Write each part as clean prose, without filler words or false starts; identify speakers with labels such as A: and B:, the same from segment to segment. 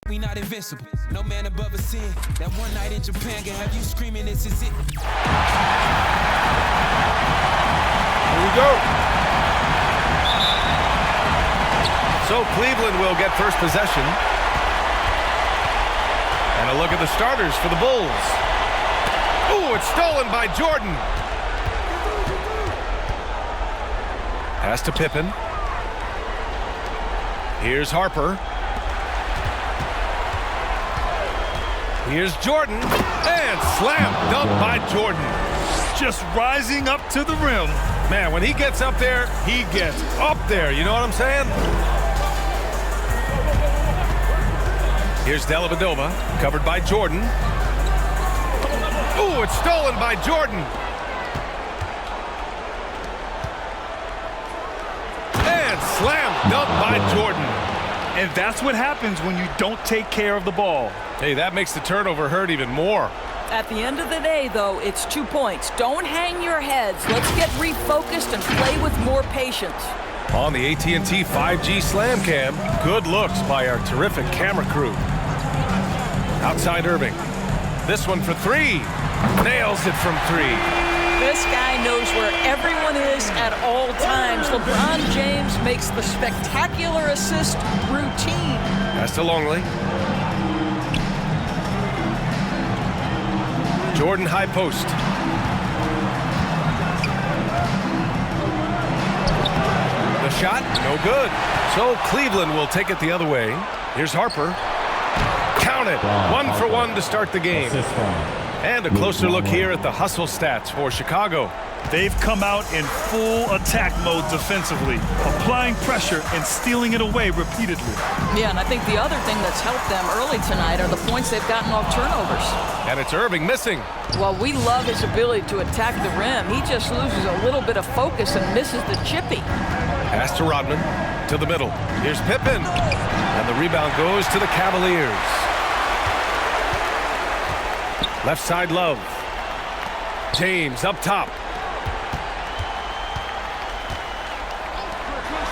A: We not invincible. No man above a sin. That one night in Japan can have you screaming, this is it.
B: Here we go. So Cleveland will get first possession. And a look at the starters for the Bulls. Ooh, it's stolen by Jordan. Pass to Pippen. Here's Harper. Here's Jordan, and slam dunk by Jordan.
C: Just rising up to the rim.
B: Man, when he gets up there, he gets up there. You know what I'm saying? Here's Dellavedova, covered by Jordan. Ooh, it's stolen by Jordan. And slam dunk by Jordan.
C: And that's what happens when you don't take care of the ball.
B: Hey, that makes the turnover hurt even more.
D: At the end of the day, though, it's 2 points. Don't hang your heads. Let's get refocused and play with more patience.
B: On the AT&T 5G Slam Cam, good looks by our terrific camera crew. Outside Irving. This one for three. Nails it from three.
D: This guy knows where everyone is at all times. LeBron James makes the spectacular assist routine.
B: Pass to Longley. Jordan high post. The shot, no good. So Cleveland will take it the other way. Here's Harper. Count it. 1 for 1 to start the game. And a closer look here at the hustle stats for Chicago.
C: They've come out in full attack mode defensively, applying pressure and stealing it away repeatedly.
D: Yeah, and I think the other thing that's helped them early tonight are the points they've gotten off turnovers.
B: And it's Irving missing.
D: Well, we love his ability to attack the rim. He just loses a little bit of focus and misses the chippy.
B: Pass to Rodman, to the middle. Here's Pippen. And the rebound goes to the Cavaliers. Left side Love. James up top.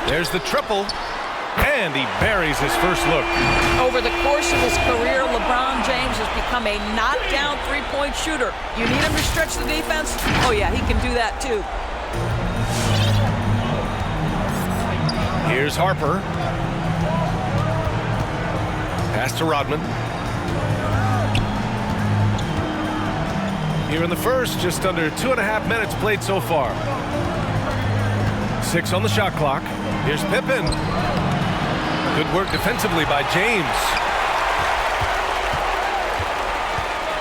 B: There's the triple, and he buries his first look.
D: Over the course of his career, LeBron James has become a knockdown three-point shooter. You need him to stretch the defense? Oh yeah, he can do that too.
B: Here's Harper. Pass to Rodman. Here in the first, just under 2.5 minutes played so far. 6 on the shot clock. Here's Pippen. Good work defensively by James.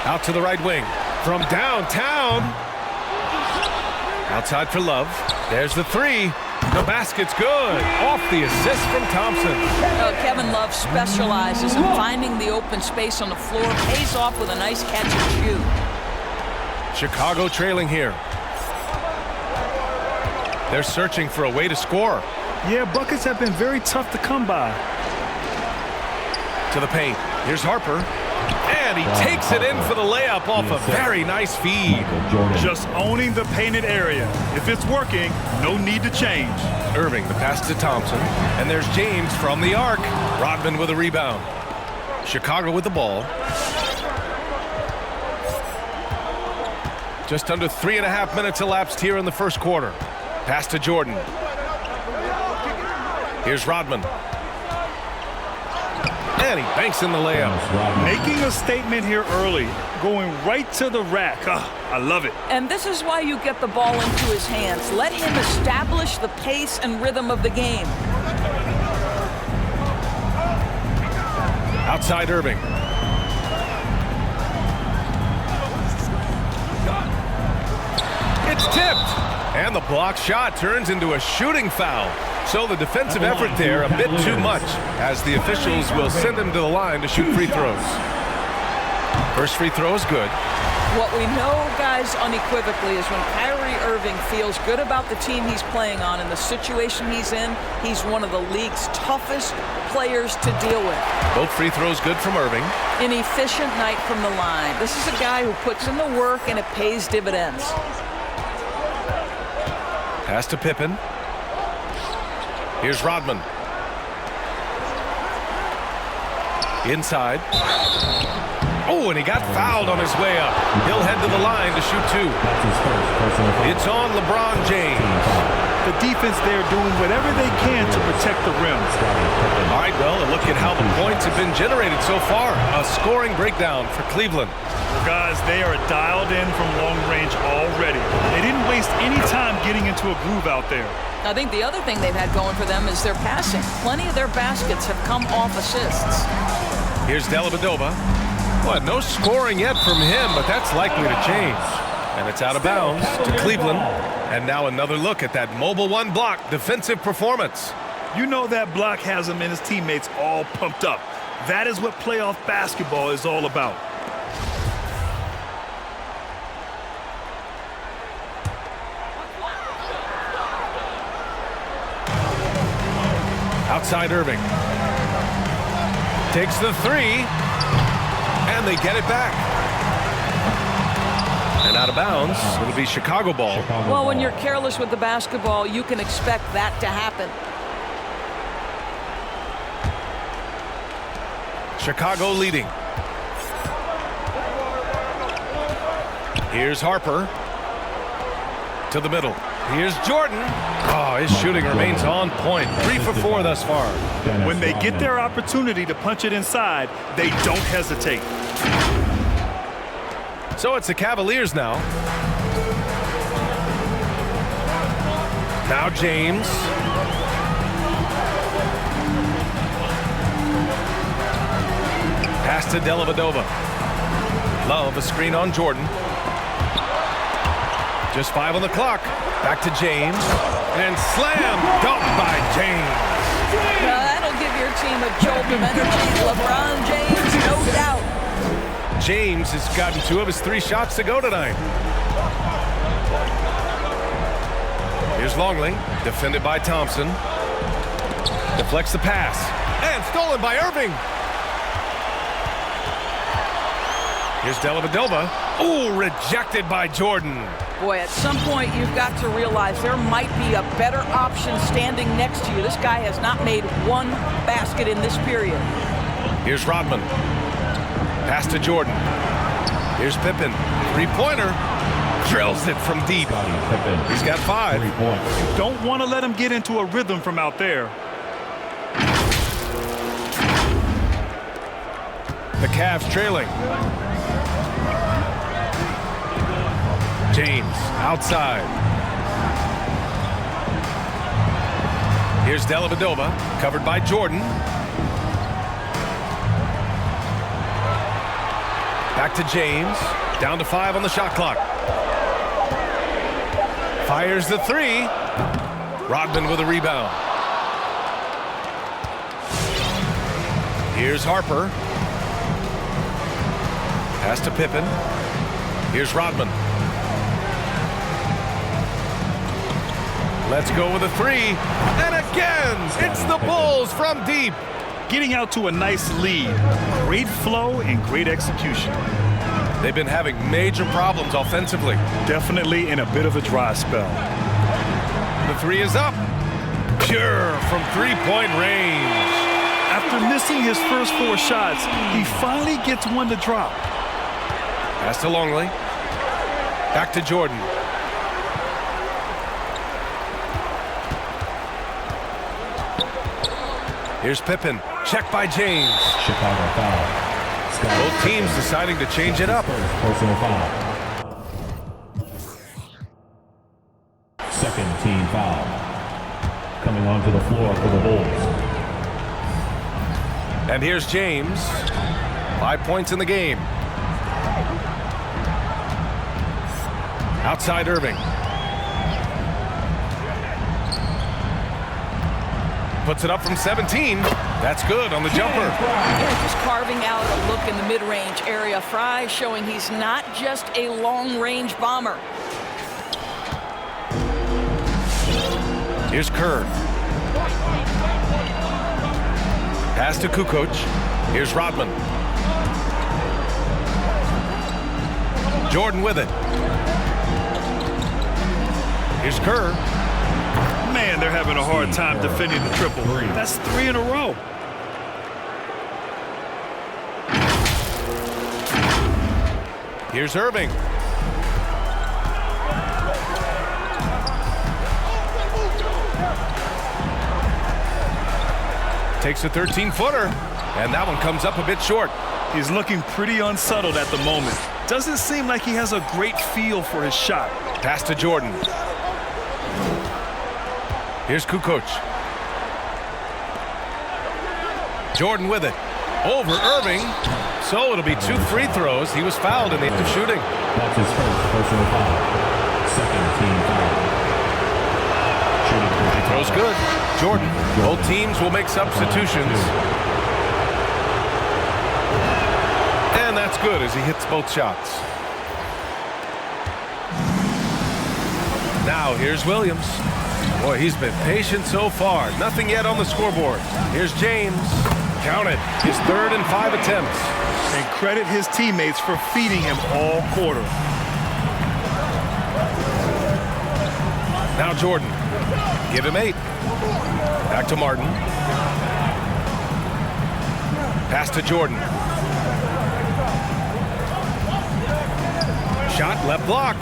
B: Out to the right wing. From downtown. Outside for Love. There's the three. The basket's good. Off the assist from Thompson.
D: Kevin Love specializes in finding the open space on the floor. Pays off with a nice catch and shoot.
B: Chicago trailing here. They're searching for a way to score.
C: Yeah, buckets have been very tough to come by.
B: To the paint. Here's Harper. And he takes it in for the layup off a very nice feed.
C: Just owning the painted area. If it's working, no need to change.
B: Irving, the pass to Thompson. And there's James from the arc. Rodman with a rebound. Chicago with the ball. Just under 3.5 minutes elapsed here in the first quarter. Pass to Jordan. Here's Rodman. And he banks in the layup.
C: Making a statement here early. Going right to the rack. I love it.
D: And this is why you get the ball into his hands. Let him establish the pace and rhythm of the game.
B: Outside Irving. It's tipped. And the block shot turns into a shooting foul. So the defensive effort there a bit too much, as the officials will send him to the line to shoot free throws. First free throw is good.
D: What we know, guys, unequivocally is when Kyrie Irving feels good about the team he's playing on and the situation he's in, he's one of the league's toughest players to deal with.
B: Both free throws good from Irving.
D: An efficient night from the line. This is a guy who puts in the work and it pays dividends.
B: Pass to Pippen. Here's Rodman. Inside. Oh, and he got fouled on his way up. He'll head to the line to shoot 2. It's on LeBron James.
C: The defense there doing whatever they can to protect the rim.
B: All right, well, and look at how the points have been generated so far. A scoring breakdown for Cleveland.
C: Well, guys, they are dialed in from long range already. They didn't waste any time getting into a groove out there.
D: I think the other thing they've had going for them is their passing. Plenty of their baskets have come off assists.
B: Here's Dellavedova. Well, no scoring yet from him, but that's likely to change. And it's out of bounds to Cleveland. And now another look at that mobile 1 block defensive performance.
C: You know that block has him and his teammates all pumped up. That is what playoff basketball is all about.
B: Outside Irving. Takes the 3. And they get it back. And out of bounds, it'll be Chicago ball.
D: Well, when you're careless with the basketball, you can expect that to happen.
B: Chicago leading. Here's Harper. To the middle. Here's Jordan. Oh, his shooting remains on point. 3 for 4 thus far.
C: When they get their opportunity to punch it inside, they don't hesitate.
B: So it's the Cavaliers now. Now James. Pass to Dellavedova. Love a screen on Jordan. Just 5 on the clock. Back to James. And slam dunk by James.
D: That'll give your team a jolt of energy. LeBron James, no doubt.
B: James has gotten 2 of his 3 shots to go tonight. Here's Longley, defended by Thompson. Deflects the pass. And stolen by Irving. Here's Dellavedova. Ooh, rejected by Jordan.
D: Boy, at some point you've got to realize there might be a better option standing next to you. This guy has not made 1 basket in this period.
B: Here's Rodman. Pass to Jordan. Here's Pippen. 3-pointer. Drills it from deep. He's got 5.
C: You don't want to let him get into a rhythm from out there.
B: The Cavs trailing. James outside. Here's Dellavedova, covered by Jordan. Back to James. Down to 5 on the shot clock. Fires the 3. Rodman with a rebound. Here's Harper. Pass to Pippen. Here's Rodman. Let's go with a 3. And again, it's the Bulls from deep.
C: Getting out to a nice lead. Great flow and great execution.
B: They've been having major problems offensively.
C: Definitely in a bit of a dry spell.
B: The 3 is up. Pure from 3-point range.
C: After missing his first 4 shots, he finally gets one to drop.
B: Pass to Longley. Back to Jordan. Here's Pippen. Check by James.
E: Chicago foul.
B: Both teams deciding to change it up.
E: Personal foul. Second team foul. Coming onto the floor for the Bulls.
B: And here's James. 5 points in the game. Outside Irving. Puts it up from 17. That's good on the jumper.
D: Yeah, just carving out a look in the mid-range area. Fry showing he's not just a long-range bomber.
B: Here's Kerr. Pass to Kukoc. Here's Rodman. Jordan with it. Here's Kerr.
C: Man, they're having a hard time defending the triple. That's 3 in a row.
B: Here's Irving. Takes a 13-footer, and that one comes up a bit short.
C: He's looking pretty unsettled at the moment. Doesn't seem like he has a great feel for his shot.
B: Pass to Jordan. Here's Kukoc. Jordan with it. Over Irving. So it'll be 2 free throws. He was fouled in the act of shooting.
E: That's his first personal foul. Second team foul. Shooting for
B: He throws good. Jordan. Both teams will make substitutions. And that's good as he hits both shots. Now here's Williams. Boy, he's been patient so far. Nothing yet on the scoreboard. Here's James. Count it. His 3rd and 5 attempts.
C: And credit his teammates for feeding him all quarter.
B: Now Jordan. Give him 8. Back to Martin. Pass to Jordan. Shot left block.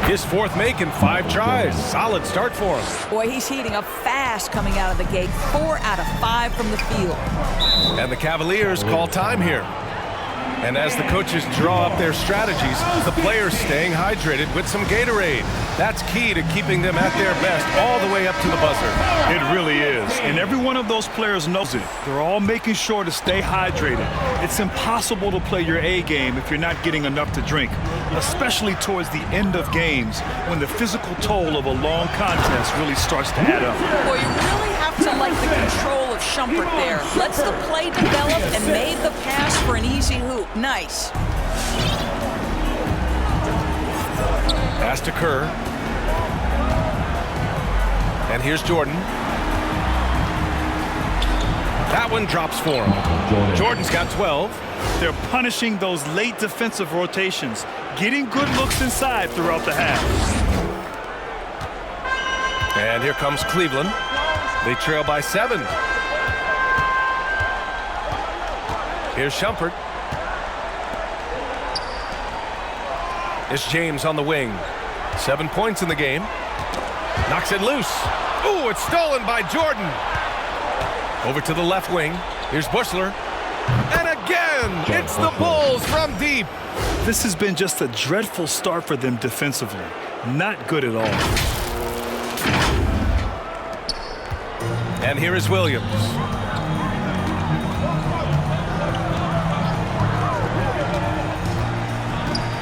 B: His 4th make in 5 tries. Solid start for him.
D: Boy, he's heating up fast coming out of the gate. 4 out of 5 from the field.
B: And the Cavaliers call time here. And as the coaches draw up their strategies, the players staying hydrated with some Gatorade. That's key to keeping them at their best all the way up to the buzzer.
C: It really is. And every one of those players knows it. They're all making sure to stay hydrated. It's impossible to play your A game if you're not getting enough to drink, especially towards the end of games when the physical toll of a long contest really starts to add up.
D: Boy, you really have to like the control of Shumpert there. Lets the play develop and made the pass for an easy hoop. Nice.
B: Pass to Kerr. And here's Jordan. That one drops for him. Jordan's got 12.
C: They're punishing those late defensive rotations, getting good looks inside throughout the half.
B: And here comes Cleveland. They trail by 7. Here's Shumpert. It's James on the wing. 7 points in the game. Knocks it loose. Ooh, it's stolen by Jordan. Over to the left wing. Here's Bushler. And again, it's the Bulls from deep.
C: This has been just a dreadful start for them defensively. Not good at all.
B: And here is Williams.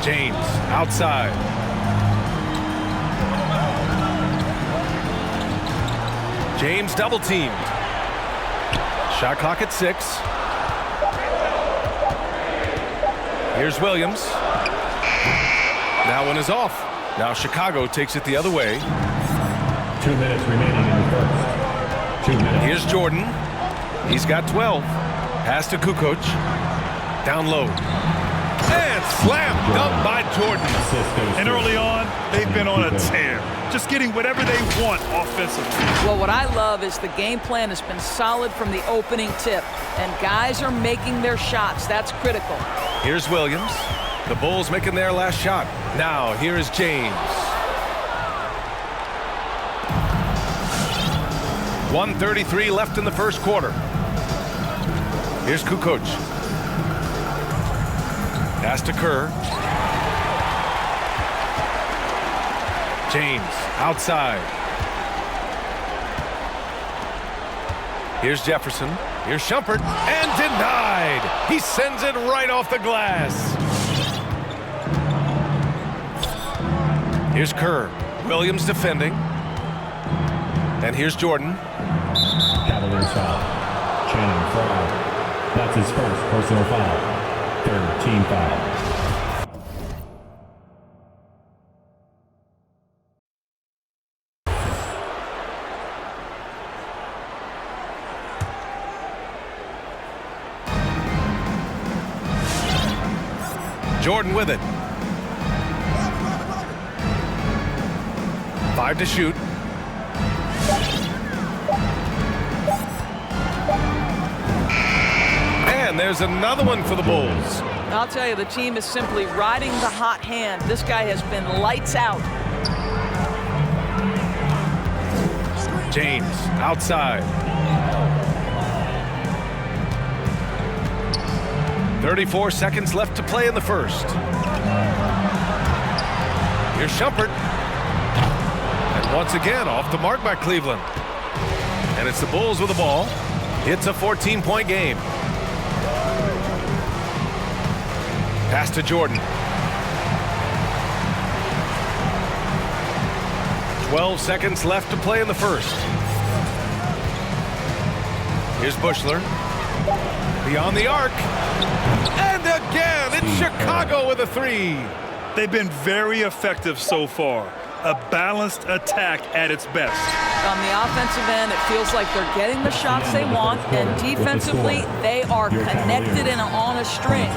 B: James outside. James double teamed. Shot clock at 6. Here's Williams. That one is off. Now Chicago takes it the other way.
E: 2 minutes remaining in the first. 2 minutes.
B: Here's Jordan. He's got 12. Pass to Kukoc. Down low. And slam dunk by Jordan.
C: And early on, they've been on a tear. Just getting whatever they want offensively.
D: Well, what I love is the game plan has been solid from the opening tip. And guys are making their shots. That's critical.
B: Here's Williams. The Bulls making their last shot. Now, here is James. 1:33 left in the first quarter. Here's Kukoc. Pass to Kerr. James outside. Here's Jefferson. Here's Shumpert. And denied. He sends it right off the glass. Here's Kerr. Williams defending. And here's Jordan.
E: Cavaliers foul. Channing foul. That's his first personal foul. 3rd team foul.
B: Jordan with it. 5 to shoot. And And there's another one for the Bulls.
D: I'll tell you, the team is simply riding the hot hand. This guy has been lights out.
B: James outside. 34 seconds left to play in the first. Here's Shumpert. And once again, off the mark by Cleveland. And it's the Bulls with the ball. It's a 14-point game. Pass to Jordan. 12 seconds left to play in the first. Here's Bushler. Beyond the arc. And again, it's Chicago with a three.
C: They've been very effective so far. A balanced attack at its best.
D: On the offensive end, it feels like they're getting the shots they want, and defensively, they are connected and on a string.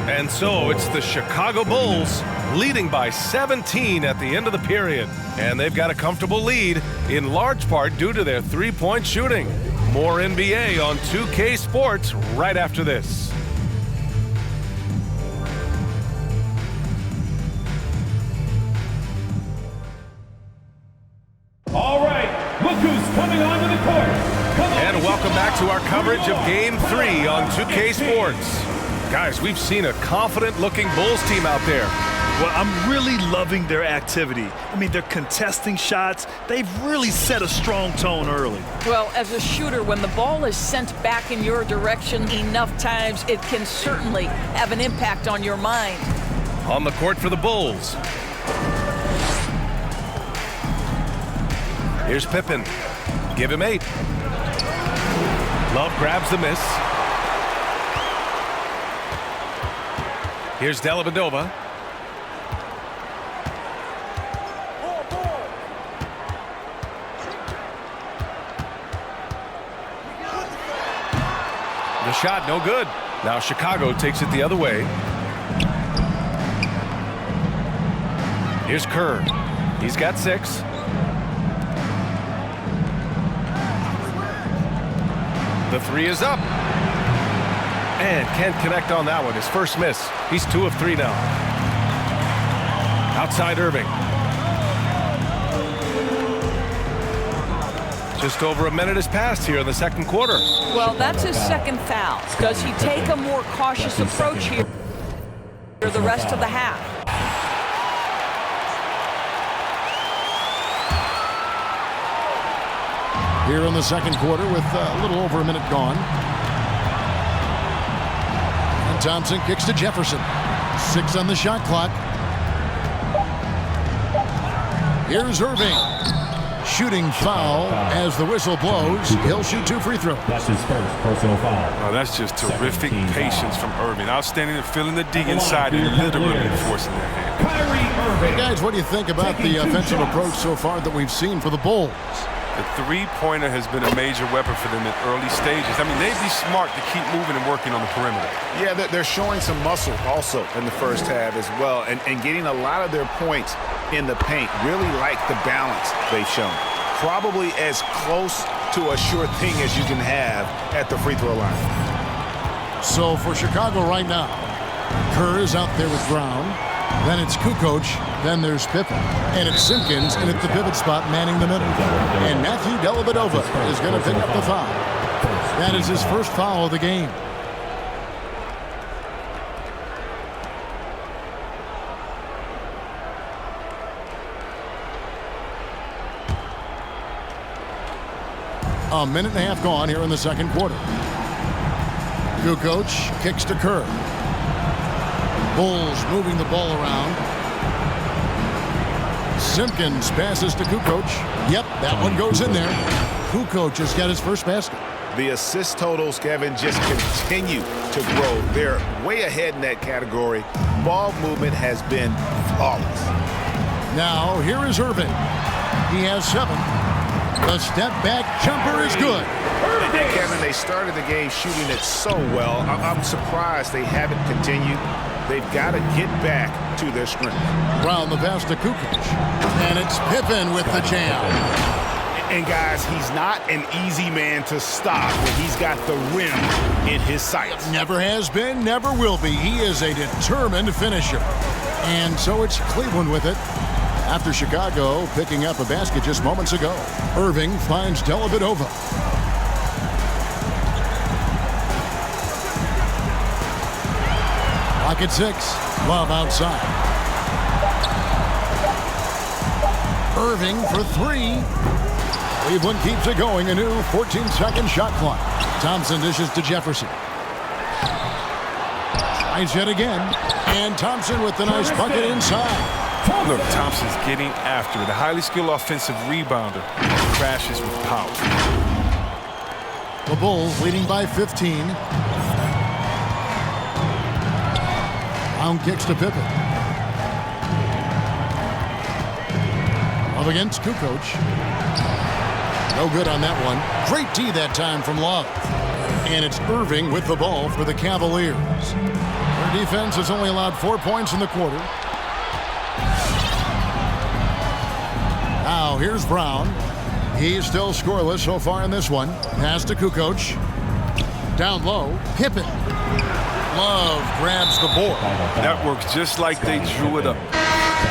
B: And so it's the Chicago Bulls leading by 17 at the end of the period. And they've got a comfortable lead in large part due to their three-point shooting. More NBA on 2K Sports right after this.
E: All right, look who's coming onto the court. Come on.
B: And welcome back to our coverage of Game 3 on 2K Sports. Guys, we've seen a confident-looking Bulls team out there.
C: Well, I'm really loving their activity. I mean, they're contesting shots. They've really set a strong tone early.
D: Well, as a shooter, when the ball is sent back in your direction enough times, it can certainly have an impact on your mind.
B: On the court for the Bulls. Here's Pippen. Give him 8. Love grabs the miss. Here's Dellavedova. The shot, no good. Now Chicago takes it the other way. Here's Kerr. He's got 6. The three is up. And can't connect on that one. His first miss. He's 2 of 3 now. Outside Irving. Just over a minute has passed here in the second quarter.
D: Well, that's his second foul. Does he take a more cautious approach here for the rest of the half?
F: Here in the second quarter with a little over a minute gone. And Thompson kicks to Jefferson. 6 on the shot clock. Here's Irving. Shooting foul as the whistle blows. He'll shoot 2 free throws.
E: That's his first personal foul.
G: Oh, that's just terrific patience from Irving. Outstanding at filling the D inside and literally forcing their hand.
E: Kyrie Irving.
F: Guys, what do you think about the offensive approach so far that we've seen for the Bulls?
G: The three-pointer has been a major weapon for them in early stages. I mean, they'd be smart to keep moving and working on the perimeter.
H: Yeah, they're showing some muscle also in the first half as well, and getting a lot of their points in the paint. Really like the balance they've shown. Probably as close to a sure thing as you can have at the free throw line.
F: So for Chicago right now, Kerr is out there with Brown. Then it's Kukoc. Then there's Pippen. And it's Simpkins in at the pivot spot manning the middle. And Matthew Dellavedova is going to pick up the foul. That is his first foul of the game. A minute and a half gone here in the second quarter. Kukoc kicks to Kerr. Bulls moving the ball around. Simpkins passes to Kukoc. Yep, that one goes in there. Kukoc has got his first basket.
H: The assist totals, Kevin, just continue to grow. They're way ahead in that category. Ball movement has been flawless.
F: Now, here is Irving. He has 7. The step back jumper is good.
H: Kevin, they started the game shooting it so well. I'm surprised they haven't continued. They've got to get back to their strength.
F: Brown the pass to Kukoc. And it's Pippen with the jam.
H: And guys, he's not an easy man to stop when he's got the rim in his sights.
F: Never has been, never will be. He is a determined finisher. And so it's Cleveland with it. After Chicago picking up a basket just moments ago. Irving finds Dellavedova. Lock at 6. Love outside. Irving for 3. Cleveland keeps it going. A new 14-second shot clock. Thompson dishes to Jefferson. Tries yet again. And Thompson with the nice bucket inside.
G: Look, Thompson's getting after it. A highly skilled offensive rebounder. Crashes with power.
F: The Bulls leading by 15. Brown kicks to Pippen. Love against Kukoc. No good on that one. Great D that time from Love. And it's Irving with the ball for the Cavaliers. Their defense has only allowed 4 points in the quarter. Now here's Brown. He's still scoreless so far in this one. Pass to Kukoc. Down low. Pippen. Love grabs the board.
G: That works just like they drew it up.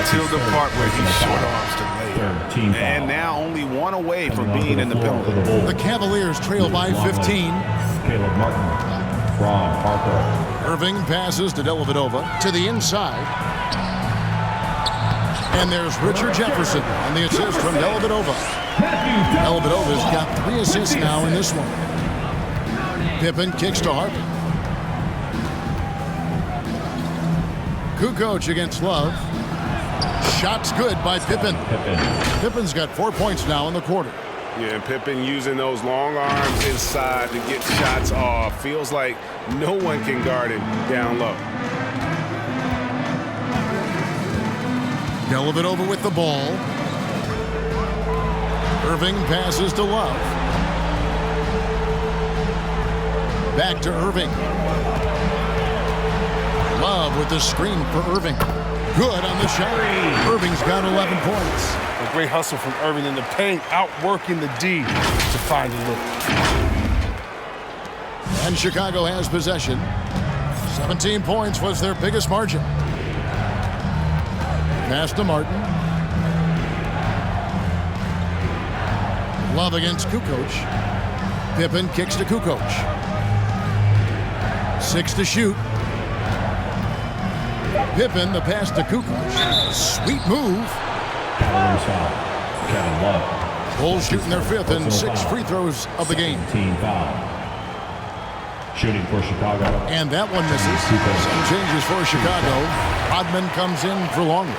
G: Till the part where he short arms to lay.
H: And now only one away from being in the penalty.
F: The Cavaliers trail by 15.
E: Caleb Martin. Ron Harper.
F: Irving passes to Dellavedova to the inside. And there's Richard Jefferson on the assist from Dellavedova. Dellavedova's got 3 assists now in this one. Pippen kicks to Harper. Kukoc against Love. Shot's good by Pippen. Pippen's got 4 points now in the quarter.
H: Yeah, and Pippen using those long arms inside to get shots off. Feels like no one can guard him down low.
F: Dellavedova with the ball. Irving passes to Love. Back to Irving. Love with the screen for Irving. Good on the shot. Irving's got 11 points.
G: A great hustle from Irving in the paint, outworking the D to find a look.
F: And Chicago has possession. 17 points was their biggest margin. Pass to Martin. Love against Kukoc. Pippen kicks to Kukoc. 6 to shoot. Pippen, the pass to Kukoc. Sweet move.
E: Kevin Love.
F: Bulls shooting their 5th and 6 free throws of the game.
E: Team foul. Shooting for Chicago.
F: And that one misses. Some changes for Chicago. Rodman comes in for Longley.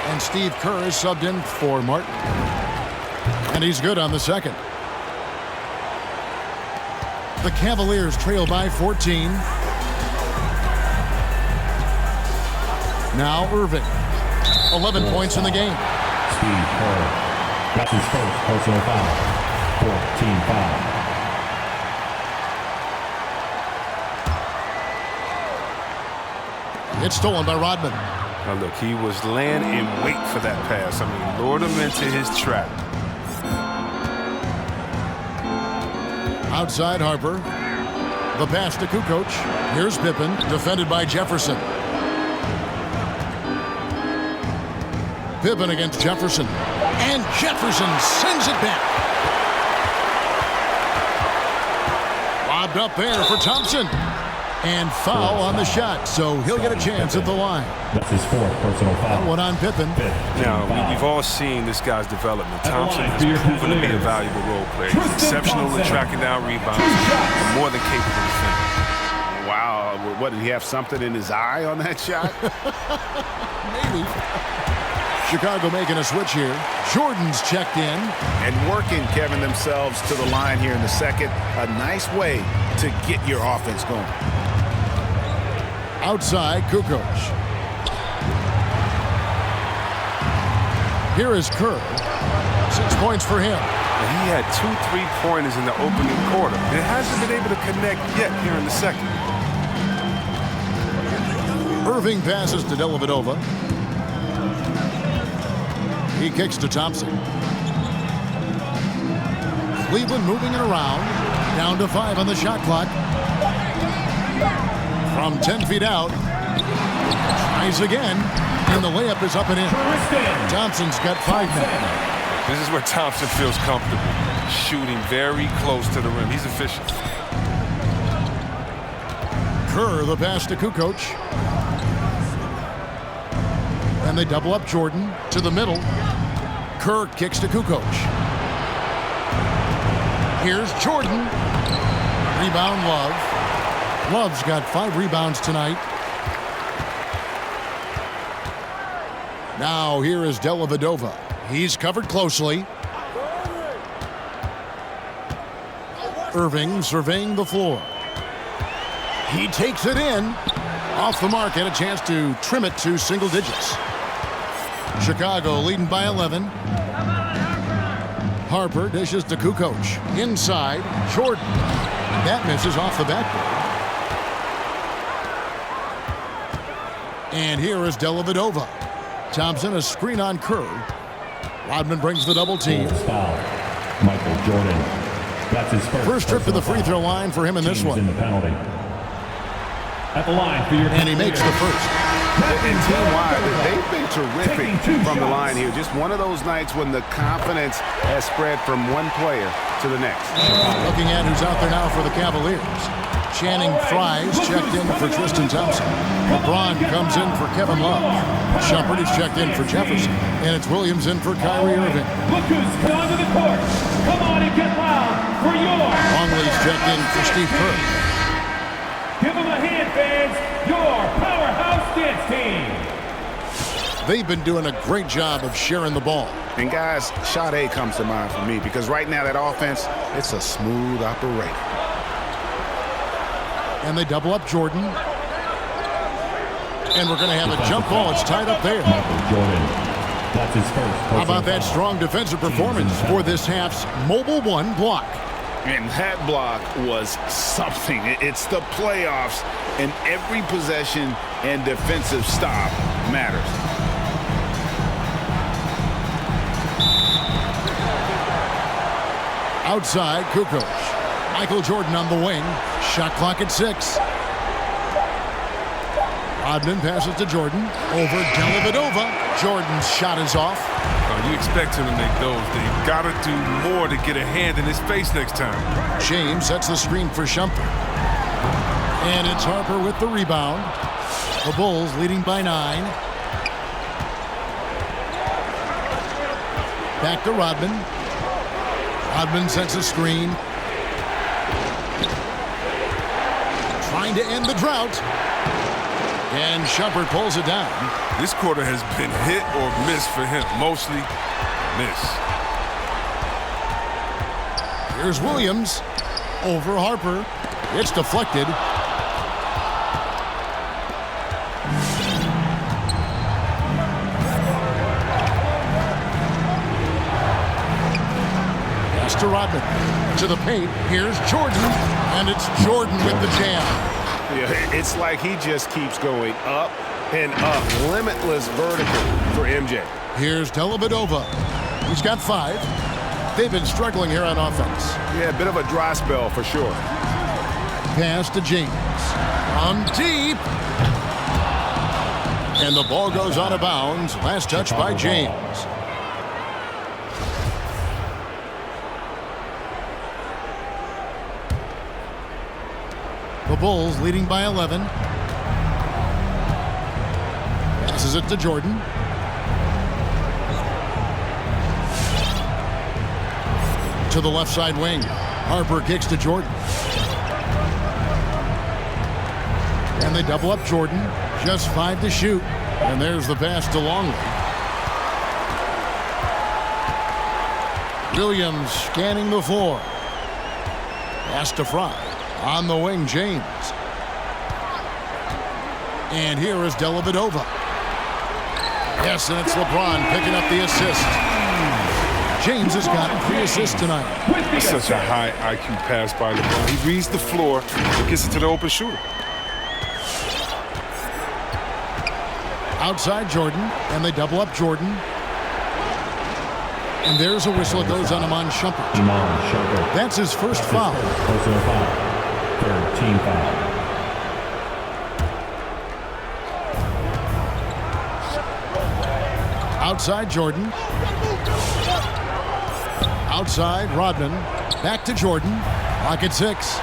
F: And Steve Kerr is subbed in for Martin. And he's good on the second. The Cavaliers trail by 14. Now Irving. 11 points in the game.
E: Steve Kerr. That's his first personal foul. 14 foul.
F: It's stolen by Rodman.
G: Now look, he was laying in wait for that pass. I mean, lured him into his trap.
F: Outside Harper. The pass to Kukoc. Here's Pippen, defended by Jefferson. Pippen against Jefferson. And Jefferson sends it back. Lobbed up there for Thompson. And foul on the shot, so he'll get a chance at the line.
E: That's his 4th personal foul.
F: One on Pippen.
G: Now, we've all seen this guy's development. Thompson has proven to be a valuable role player. He's exceptional at tracking down rebounds and more than capable of defending.
H: Wow, what, did he have something in his eye on that shot?
F: Maybe. Chicago making a switch here. Jordan's checked in.
H: And working, Kevin, themselves to the line here in the second. A nice way to get your offense going.
F: Outside, Kukoc. Here is Kerr. 6 points for him.
G: He had 2 3-pointers in the opening quarter. It hasn't been able to connect yet here in the second.
F: Irving passes to Dellavedova. He kicks to Thompson. Cleveland moving it around. Down to 5 on the shot clock. From 10 feet out. Tries again. And the layup is up and in. Thompson's got 5 now.
G: This is where Thompson feels comfortable. Shooting very close to the rim. He's efficient.
F: Kerr, the pass to Kukoc. And they double up Jordan to the middle. Kerr kicks to Kukoc. Here's Jordan. Rebound, Love. Love's got 5 rebounds tonight. Now here is Dellavedova. He's covered closely. Irving surveying the floor. He takes it in. Off the mark, and a chance to trim it to single digits. Chicago leading by 11. Harper dishes to Kukoc. Inside, Jordan. That misses off the backboard. And here is Dellavedova. Thompson, a screen on Kerr. Rodman brings the double team.
E: Foul. Michael Jordan. That's his
F: first trip to the free throw line for him in this one.
E: In the penalty. At the line for your
F: and he makes the first.
H: And team-wide, they've been terrific from the line here. Just one of those nights when the confidence has spread from one player to the next.
F: Looking at who's out there now for the Cavaliers. Channing Frye's checked in for Tristan Thompson. LeBron comes in for Kevin Love. Shumpert is checked in for Jefferson. And it's Williams in for Kyrie Irving.
E: Look who's come onto the court. Come on and get loud for your.
F: Longley's checked in for Steve Kerr.
E: Give them a hand, fans. Your powerhouse dance team.
F: They've been doing a great job of sharing the ball.
H: And guys, shot A comes to mind for me because right now that offense, it's a smooth operator.
F: And they double up Jordan. And we're going to have a jump ball. It's tied up there.
E: Jordan. That's his first.
F: How about that strong defensive performance for this half's Mobile One block?
H: And that block was something. It's the playoffs, and every possession and defensive stop matters.
F: Outside, Kukoc. Michael Jordan on the wing. Shot clock at 6. Rodman passes to Jordan. Over Dellavedova. Jordan's shot is off.
G: You expect him to make those. They've got to do more to get a hand in his face next time.
F: James sets the screen for Shumpert. And it's Harper with the rebound. The Bulls leading by 9. Back to Rodman. Rodman sets a screen. Trying to end the drought. And Shumpert pulls it down.
G: This quarter has been hit or miss for him. Mostly miss.
F: Here's Williams. Over Harper. It's deflected. Pass to Rodman. To the paint. Here's Jordan. And it's Jordan with the jam.
H: Yeah, it's like he just keeps going up and up. Limitless vertical for MJ.
F: Here's Dellavedova. He's got 5. They've been struggling here on offense.
H: Yeah, a bit of a dry spell for sure.
F: Pass to James. On deep. And the ball goes out of bounds. Last touch by James. The Bulls leading by 11. Passes it to Jordan. To the left side wing. Harper kicks to Jordan. And they double up Jordan. Just 5 to shoot. And there's the pass to Longley. Williams scanning the floor. Pass to Fry. On the wing, James. And here is Dellavedova. Yes, and it's LeBron picking up the assist. James has got 3 assists tonight.
G: It's such a high IQ pass by LeBron. He reads the floor and gets it to the open shooter.
F: Outside Jordan, and they double up Jordan. And there's a whistle. It goes on Iman Shumpert. That's his first foul.
E: Personal foul. Third team foul.
F: Outside Jordan. Outside Rodman. Back to Jordan. Lock at 6.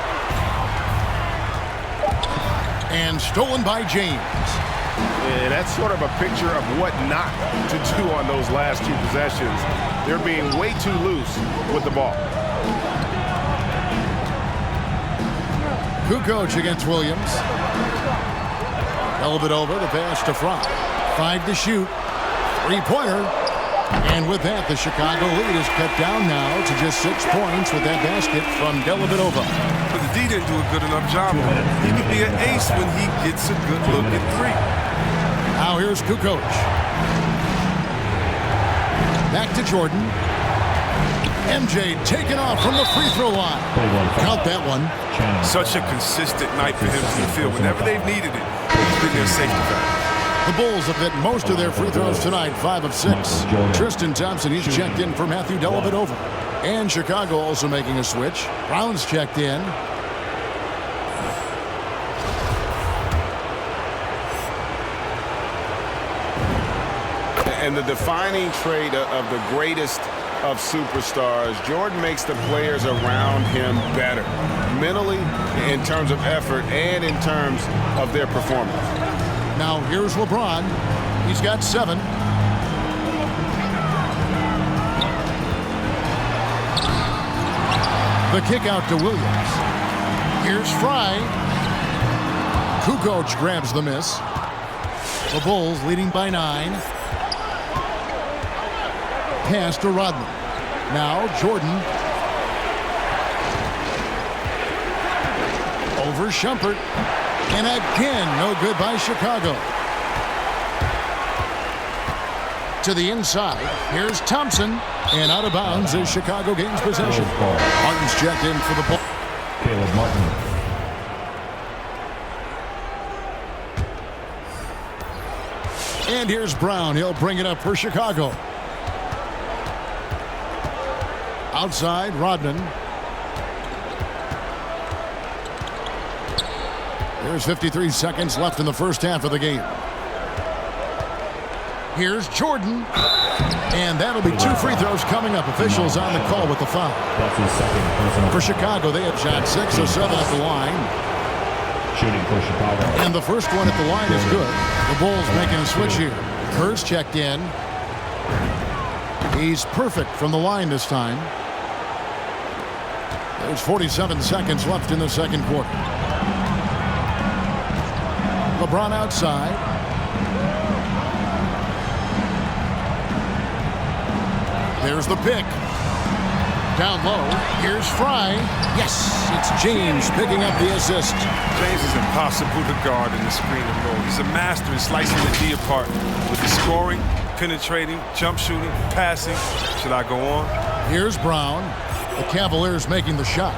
F: And stolen by James.
H: Yeah, that's sort of a picture of what not to do on those last 2 possessions. They're being way too loose with the ball.
F: Kukoc against Williams. Dellavedova, the pass to Fry. 5 to shoot. 3-pointer. And with that, the Chicago lead is cut down now to just 6 points with that basket from Dellavedova.
G: But the D didn't do a good enough job of it. He could be an ace when he gets a good look at 3.
F: Now here's Kukoc. Back to Jordan. MJ taken off from the free throw line. Count that one.
G: Such a consistent night for him to the field. Whenever they've needed it, he's been their safety valve.
F: The Bulls have hit most of their free throws tonight, 5 of 6. Tristan Thompson, he's checked in for Matthew Dellavedova. And Chicago also making a switch. Brown's checked in.
H: And the defining trait of the greatest of superstars, Jordan makes the players around him better. Mentally, in terms of effort, and in terms of their performance.
F: Now here's LeBron. He's got 7. The kick out to Williams. Here's Fry. Kukoc grabs the miss. The Bulls leading by 9. Pass to Rodman. Now Jordan. Over Shumpert. And again, no good by Chicago. To the inside. Here's Thompson. And out of bounds as Chicago gains possession. Martin's checked in for the ball.
E: Caleb Martin.
F: And here's Brown. He'll bring it up for Chicago. Outside, Rodman. There's 53 seconds left in the first half of the game. Here's Jordan. And that'll be 2 free throws coming up. Officials on the call with the foul.
E: That's his second personal.
F: For Chicago, they have shot 6 of 7 at the line.
E: Shooting for Chicago.
F: And the first one at the line is good. The Bulls making a switch here. Kerr's checked in. He's perfect from the line this time. There's 47 seconds left in the second quarter. LeBron outside. There's the pick. Down low. Here's Fry. Yes, it's James picking up the assist.
G: James is impossible to guard in the screen and roll. He's a master in slicing the D apart with the scoring, penetrating, jump shooting, passing. Should I go on?
F: Here's Brown. The Cavaliers making the shot.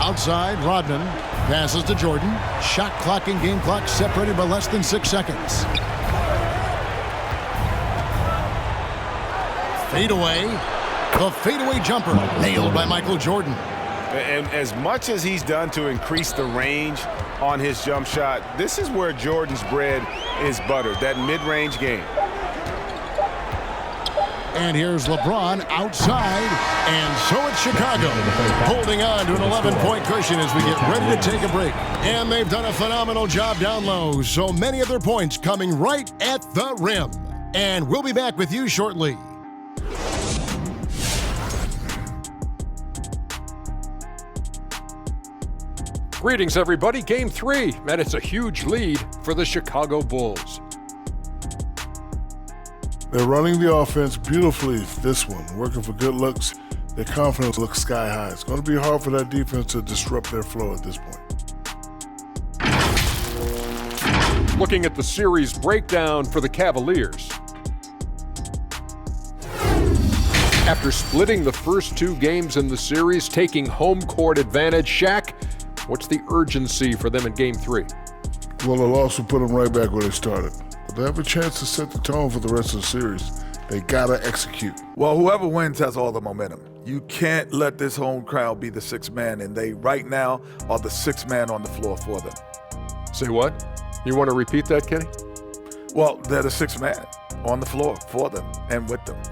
F: Outside, Rodman. Passes to Jordan. Shot clock and game clock separated by less than 6 seconds. Fadeaway. The fadeaway jumper nailed by Michael Jordan.
H: And as much as he's done to increase the range on his jump shot, this is where Jordan's bread is buttered, that mid-range game.
F: And here's LeBron outside, and so it's Chicago holding on to an 11-point cushion as we get ready to take a break. And they've done a phenomenal job down low, so many of their points coming right at the rim. And we'll be back with you shortly.
I: Greetings, everybody. Game 3, and it's a huge lead for the Chicago Bulls.
J: They're running the offense beautifully this one, working for good looks. Their confidence looks sky high. It's going to be hard for that defense to disrupt their flow at this point.
I: Looking at the series breakdown for the Cavaliers. After splitting the first 2 games in the series, taking home court advantage, Shaq, what's the urgency for them in Game 3?
J: Well, the loss will put them right back where they started. But they have a chance to set the tone for the rest of the series. They gotta execute.
K: Well, whoever wins has all the momentum. You can't let this home crowd be the sixth man, and they right now are the sixth man on the floor for them.
I: Say what? You want to repeat that, Kenny?
K: Well, they're the sixth man on the floor for them and with them.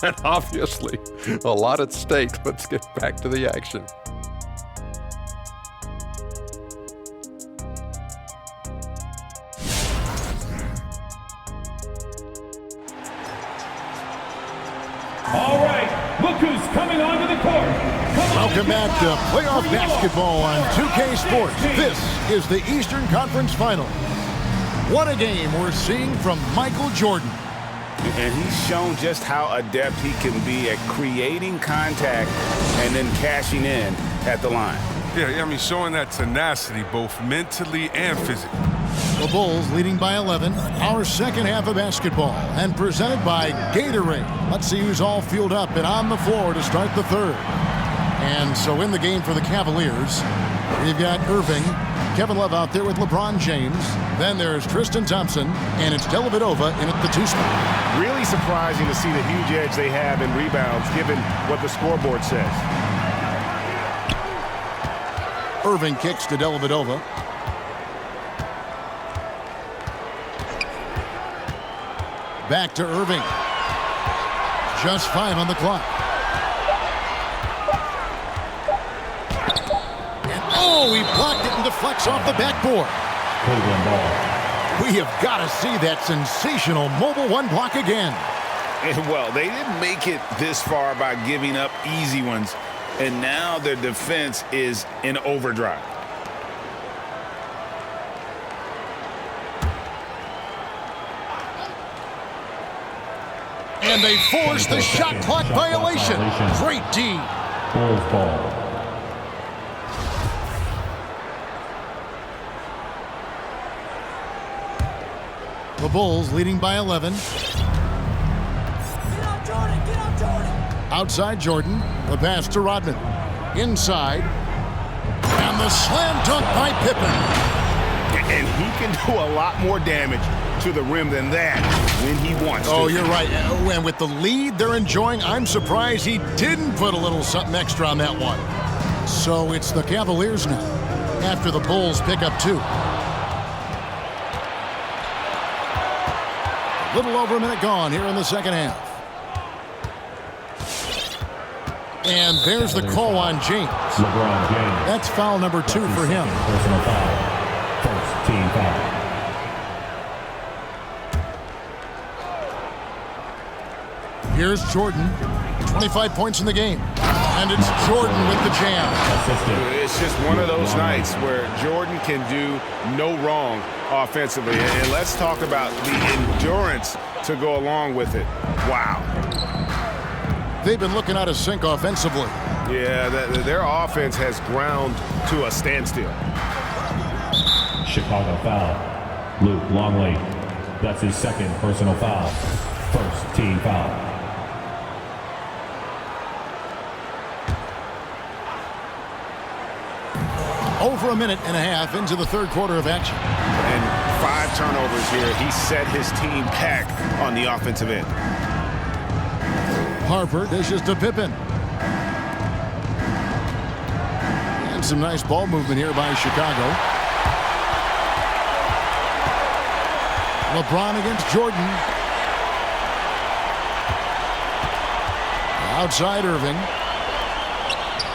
I: And obviously, a lot at stake. Let's get back to the action.
E: All right, look who's coming onto the court.
F: Welcome back to playoff basketball on 2K Sports. This is the Eastern Conference Final. What a game we're seeing from Michael Jordan.
H: And he's shown just how adept he can be at creating contact and then cashing in at the line.
G: Yeah, I mean, showing that tenacity both mentally and physically.
F: The Bulls leading by 11. Our second half of basketball and presented by Gatorade. Let's see who's all fueled up and on the floor to start the third. And so in the game for the Cavaliers, we've got Irving, Kevin Love out there with LeBron James. Then there's Tristan Thompson, and it's Dellavedova in at the 2 spot.
H: Really surprising to see the huge edge they have in rebounds given what the scoreboard says.
F: Irving kicks to Dellavedova. Back to Irving. Just 5 on the clock. And oh, he blocked it and deflects off the backboard. We have got to see that sensational mobile 1 block again.
H: And well, they didn't make it this far by giving up easy ones, and now their defense is in overdrive.
F: And they force the shot clock violation. Great D.
E: Bulls ball.
F: The Bulls leading by 11. Outside Jordan. The pass to Rodman. Inside. And the slam dunk by Pippen.
H: And he can do a lot more damage to the rim than that when he wants to.
F: Oh, you're right. And with the lead they're enjoying, I'm surprised he didn't put a little something extra on that one. So it's the Cavaliers now after the Bulls pick up 2. A little over a minute gone here in the second half. And there's the call on James.
E: LeBron James.
F: That's foul number 2 for him.
E: Personal foul. First team foul.
F: Here's Jordan. 25 points in the game. And it's Jordan with the jam.
H: It's just one of those nights where Jordan can do no wrong offensively. And let's talk about the endurance to go along with it. Wow.
F: They've been looking out of sync offensively.
H: Yeah, their offense has ground to a standstill.
E: Chicago foul. Luke Longley. That's his second personal foul. First team foul.
F: Over a minute and a half into the third quarter of action.
H: And 5 turnovers here. He set his team back on the offensive end.
F: Harper dishes to Pippen. And some nice ball movement here by Chicago. LeBron against Jordan. Outside Irving.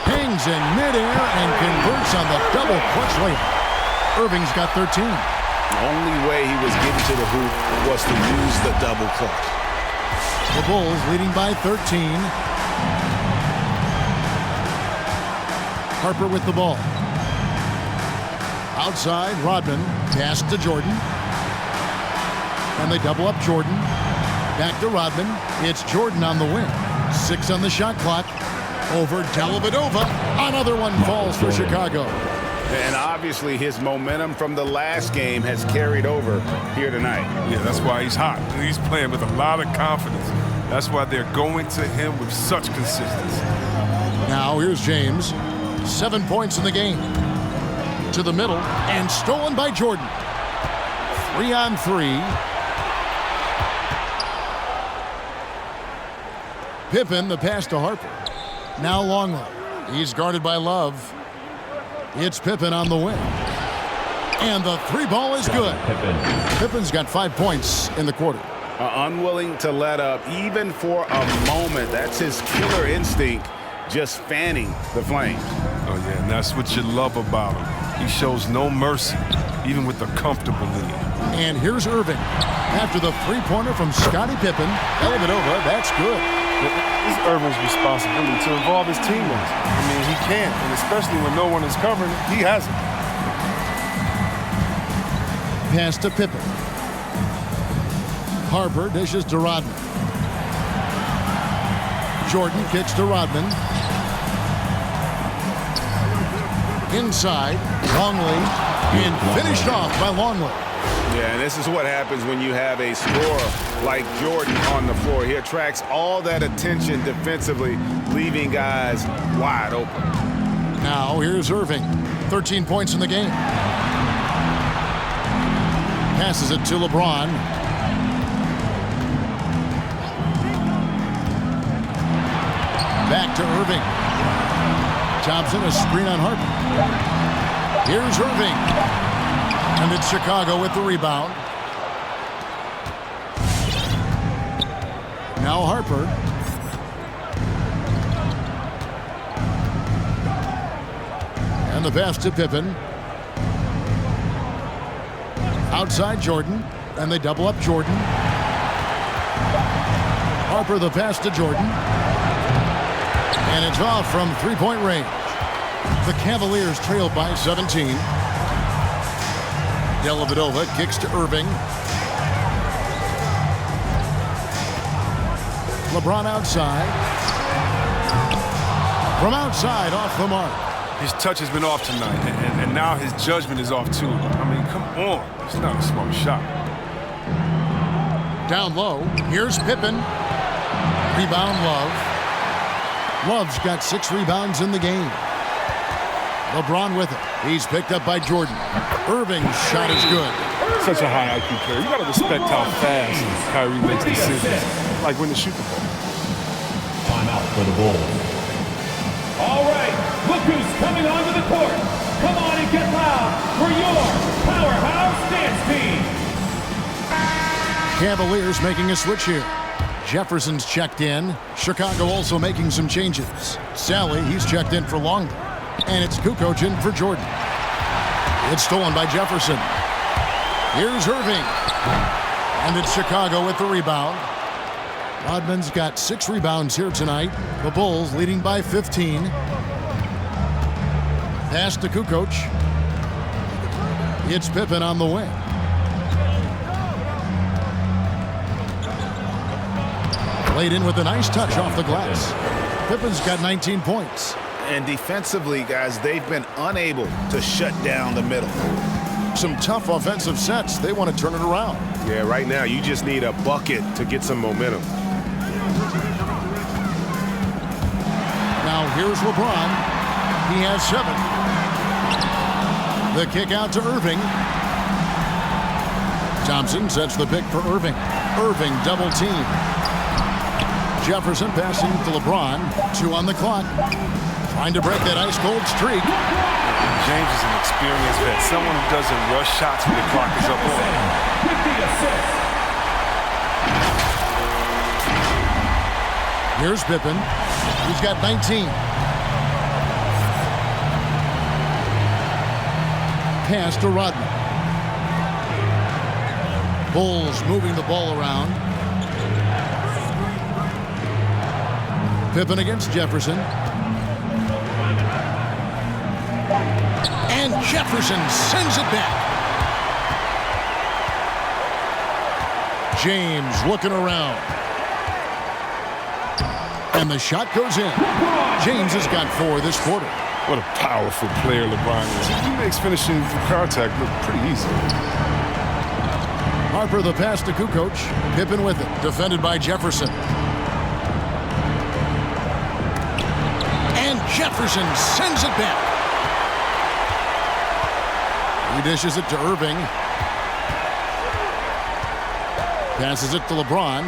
F: Hangs in midair and converts on the double clutch layup. Irving's got 13.
H: The only way he was getting to the hoop was to use the double clutch.
F: The Bulls leading by 13. Harper with the ball. Outside, Rodman. Pass to Jordan. And they double up Jordan. Back to Rodman. It's Jordan on the wing. 6 on the shot clock. Over Dellavedova. Another one falls for Chicago.
H: And obviously his momentum from the last game has carried over here tonight.
G: Yeah, that's why he's hot. He's playing with a lot of confidence. That's why they're going to him with such consistency.
F: Now here's James. 7 points in the game. To the middle and stolen by Jordan. 3 on 3. Pippen, the pass to Harper. Now Longley. He's guarded by Love. It's Pippen on the wing. And the three ball is good. Pippen's got 5 points in the quarter.
H: Unwilling to let up even for a moment. That's his killer instinct, just fanning the flames.
G: Oh, yeah, and that's what you love about him. He shows no mercy, even with a comfortable lead.
F: And here's Irving. After the three-pointer from Scottie Pippen, Dellavedova, that's good.
G: It's Irving's responsibility to involve his teammates. I mean, he can't, and especially when no one is covering it, he has it.
F: Pass to Pippen. Harper dishes to Rodman. Jordan kicks to Rodman. Inside, Longley, and finished off by Longley.
H: Yeah, and this is what happens when you have a scorer like Jordan on the floor. He attracts all that attention defensively, leaving guys wide open.
F: Now here's Irving. 13 points in the game. Passes it to LeBron. Back to Irving. Thompson, a screen on Harper. Here's Irving. And it's Chicago with the rebound. Now Harper. And the pass to Pippen. Outside Jordan. And they double up Jordan. Harper, the pass to Jordan. And it's off from three-point range. The Cavaliers trail by 17. Dellavedova kicks to Irving. LeBron outside. From outside, off the mark.
G: His touch has been off tonight, and now his judgment is off too. I mean, come on. It's not a smart shot.
F: Down low. Here's Pippen. Rebound Love. Love's got 6 rebounds in the game. LeBron with it. He's picked up by Jordan. Irving's shot is good.
G: Such a high IQ player. You got to respect how fast Kyrie makes decisions, like when to shoot the ball.
E: Timeout for the Bulls. All right, look who's coming onto the court. Come on and get loud for your powerhouse dance team.
F: Cavaliers making a switch here. Jefferson's checked in. Chicago also making some changes. Sally, he's checked in for Longley. And it's Kukoc in for Jordan. It's stolen by Jefferson. Here's Irving. And it's Chicago with the rebound. Rodman's got 6 rebounds here tonight. The Bulls leading by 15. Pass to Kukoc. It's Pippen on the wing. Laid in with a nice touch off the glass. Pippen's got 19 points.
H: And defensively, guys, they've been unable to shut down the middle.
F: Some tough offensive sets. They want to turn it around.
B: Yeah, right now you just need a bucket to get some momentum.
F: Now here's LeBron. He has 7. The kick out to Irving. Thompson sets the pick for Irving. Irving double team. Jefferson passing to LeBron. 2 on the clock. Trying to break that ice-cold streak.
G: James is an experienced vet. Someone who doesn't rush shots when the clock is up on.
F: Here's Pippen. He's got 19. Pass to Rodman. Bulls moving the ball around. Pippen against Jefferson. And Jefferson sends it back. James looking around. And the shot goes in. James has got 4 this quarter.
G: What a powerful player LeBron is. He makes finishing through contact look pretty easy.
F: Harper the pass to Kukoc. Pippen with it. Defended by Jefferson. And Jefferson sends it back. He dishes it to Irving. Passes it to LeBron.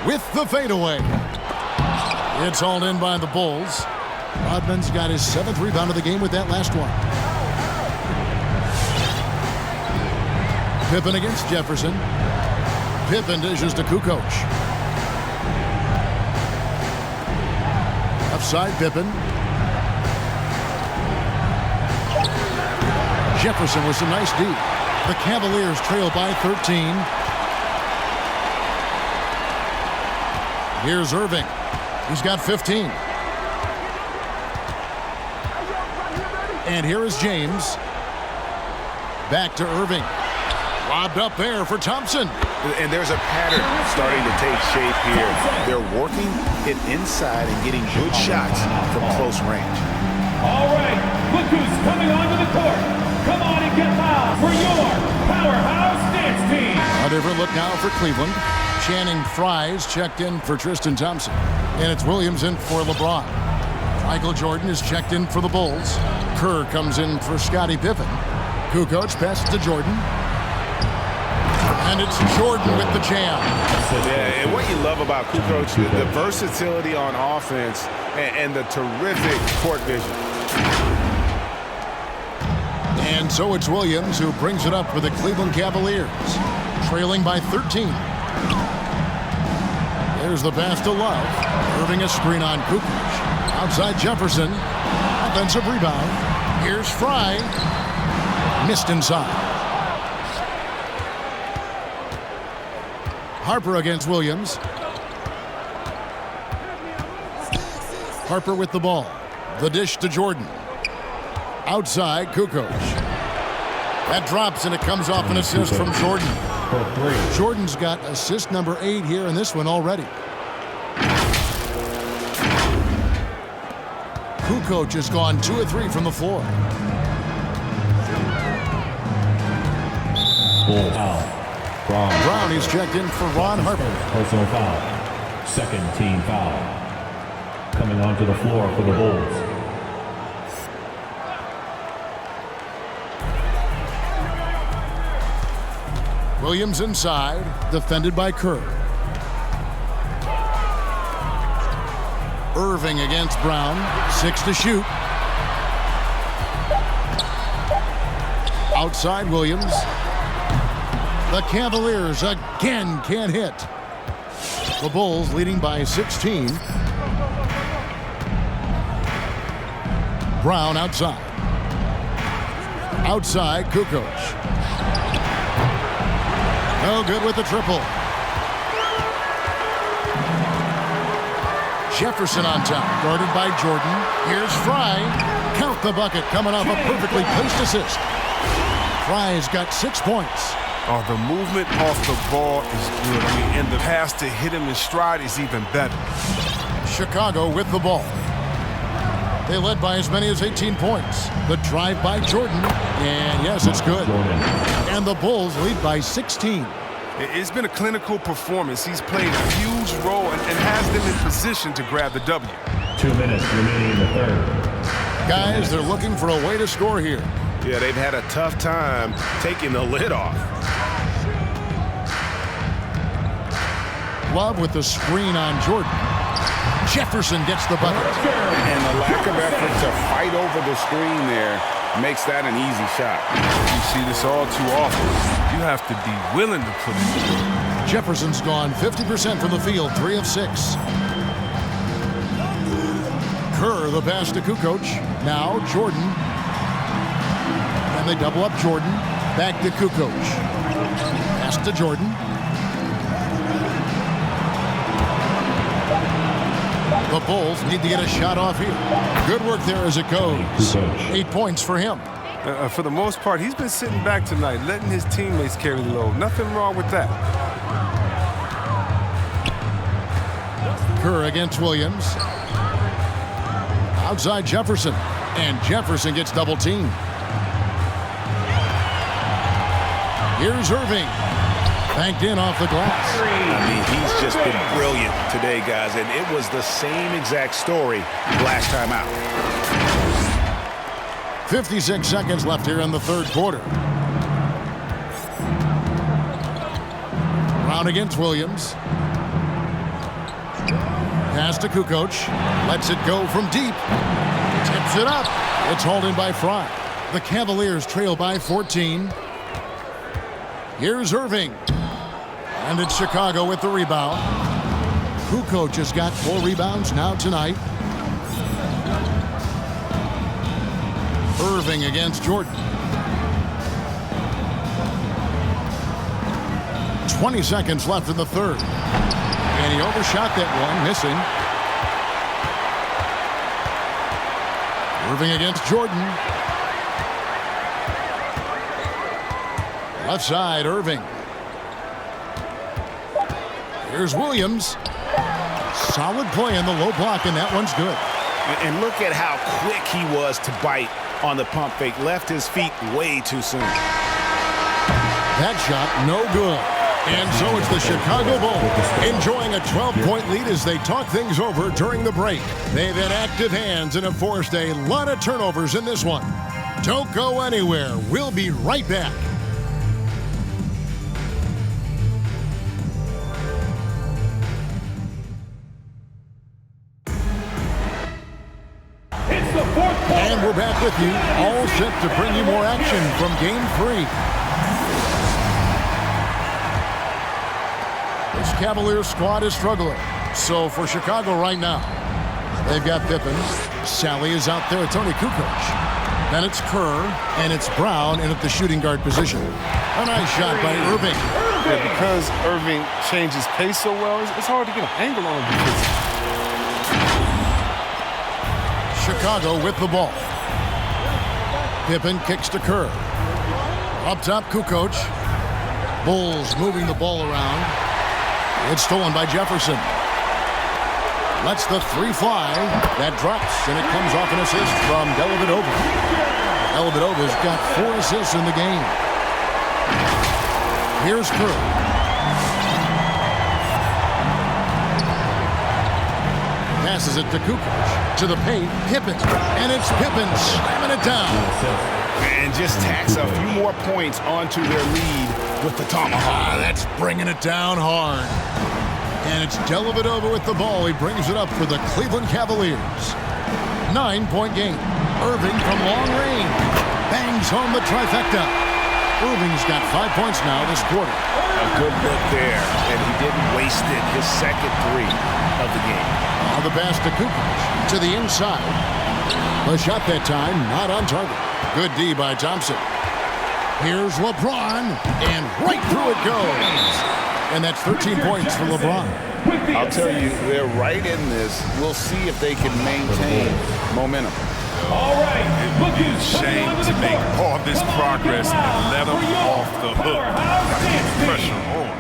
F: with the fadeaway. It's hauled in by the Bulls. Rodman's got his 7th rebound of the game with that last one. Pippen against Jefferson. Pippen dishes to Kukoc. Upside Pippen. Jefferson with some nice D. The Cavaliers trail by 13. Here's Irving. He's got 15. And here is James. Back to Irving. Lobbed up there for Thompson.
H: And there's a pattern starting to take shape here. They're working it inside and getting good shots from close range.
E: All right, look who's coming onto the court. Come on and get loud for your powerhouse dance team.
F: A different look now for Cleveland. Channing Frye's checked in for Tristan Thompson. And it's Williams in for LeBron. Michael Jordan is checked in for the Bulls. Kerr comes in for Scottie Pippen. Kukoc passes to Jordan. And it's Jordan with the jam.
H: Yeah, and what you love about Kukoc, the versatility on offense and the terrific court vision.
F: And so it's Williams who brings it up for the Cleveland Cavaliers, trailing by 13. There's the pass to Love. Irving a screen on Kukoc. Outside Jefferson. Offensive rebound. Here's Frye. Missed inside. Harper against Williams. Harper with the ball. The dish to Jordan. Outside Kukoc. That drops and it comes off an assist from Jordan. Jordan's got assist number 8 here in this one already. Kukoc has gone 2 of 3 from the floor.
E: Bull foul.
F: Brown is checked in for Ron Harper.
E: Personal foul. Second team foul. Coming onto the floor for the Bulls.
F: Williams inside, defended by Kerr. Irving against Brown, 6 to shoot. Outside Williams. The Cavaliers again can't hit. The Bulls leading by 16. Brown outside. Outside Kukoc. No good with the triple. Jefferson on top, guarded by Jordan. Here's Frye. Count the bucket, coming off a perfectly placed assist. Frye's got 6 points.
G: Oh, the movement off the ball is good. I mean, and the pass to hit him in stride is even better.
F: Chicago with the ball. They led by as many as 18 points. The drive by Jordan, and yes, it's good. And the Bulls lead by 16.
G: It's been a clinical performance. He's played a huge role and has them in position to grab the W.
E: 2 minutes remaining in the third.
F: Guys, they're looking for a way to score here.
H: Yeah, they've had a tough time taking the lid off.
F: Love with the screen on Jordan. Jefferson gets the bucket.
H: And the lack of effort to fight over the screen there makes that an easy shot.
G: You see this all too often. You have to be willing to put it in.
F: Jefferson's gone 50% from the field, 3 of 6. Kerr, the pass to Kukoc. Now Jordan. And they double up Jordan. Back to Kukoc. Pass to Jordan. The Bulls need to get a shot off here. Good work there as it goes. 8 points for him.
G: For the most part, he's been sitting back tonight, letting his teammates carry the load. Nothing wrong with that.
F: Kerr against Williams. Outside Jefferson. And Jefferson gets double teamed. Here's Irving. Banked in off the glass.
H: I mean, he's just been brilliant today, guys, and it was the same exact story last time out.
F: 56 seconds left here in the third quarter. Brown against Williams. Pass to Kukoc. Lets it go from deep. Tips it up. It's hauled in by Fry. The Cavaliers trail by 14. Here's Irving. And it's Chicago with the rebound. Kukoc has got 4 rebounds now tonight. Irving against Jordan. 20 seconds left in the third. And he overshot that one, missing. Irving against Jordan. Left side, Irving. Here's Williams. Solid play in the low block, and that one's good.
H: And look at how quick he was to bite on the pump fake. Left his feet way too soon.
F: That shot, no good. And so it's the Chicago Bulls enjoying a 12-point lead as they talk things over during the break. They've had active hands and have forced a lot of turnovers in this one. Don't go anywhere. We'll be right back. And we're back with you, all set to bring you more action from Game 3. This Cavaliers squad is struggling. So for Chicago right now, they've got Pippen. Sally is out there with Tony Kukoc. Then it's Kerr, and it's Brown in at the shooting guard position. A nice shot by Irving.
G: Yeah, because Irving changes pace so well, it's hard to get an angle on him.
F: Chicago with the ball. Pippen kicks to Kerr. Up top, Kukoc. Bulls moving the ball around. It's stolen by Jefferson. Lets the 3 fly. That drops, and it comes off an assist from Dellavedova. Dellavedova's got 4 assists in the game. Here's Kerr. Passes it to Kukoc. To the paint, Pippen. And it's Pippen slamming it down.
H: And just tacks a few more points onto their lead with the tomahawk.
F: That's bringing it down hard. And it's Dellavedova with the ball. He brings it up for the Cleveland Cavaliers. 9-point game. Irving from long range. Bangs home the trifecta. Irving's got 5 points now this quarter.
H: A good look there, and he didn't waste it. His second 3 of the game.
F: Now the pass to Kukoc. To the inside. The shot that time, not on target. Good D by Thompson. Here's LeBron, and right through it goes. And that's 13 points for LeBron.
H: I'll tell you, they're right in this. We'll see if they can maintain momentum.
E: All right, look who's
G: Shame to make all this progress and let them off the hook. Pressure on.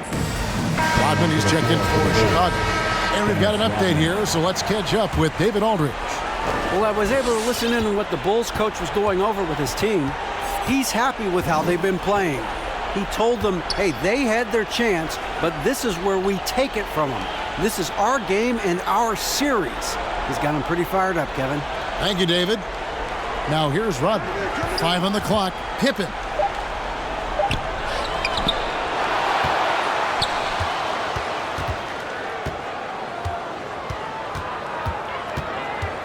F: Rodman, he's checked in for Chicago. And we've got an update here, so let's catch up with David Aldridge.
L: Well, I was able to listen in on what the Bulls coach was going over with his team. He's happy with how they've been playing. He told them, hey, they had their chance, but this is where we take it from them. This is our game and our series. He's got them pretty fired up, Kevin.
F: Thank you, David. Now here's Rodman. 5 on the clock. Pippen.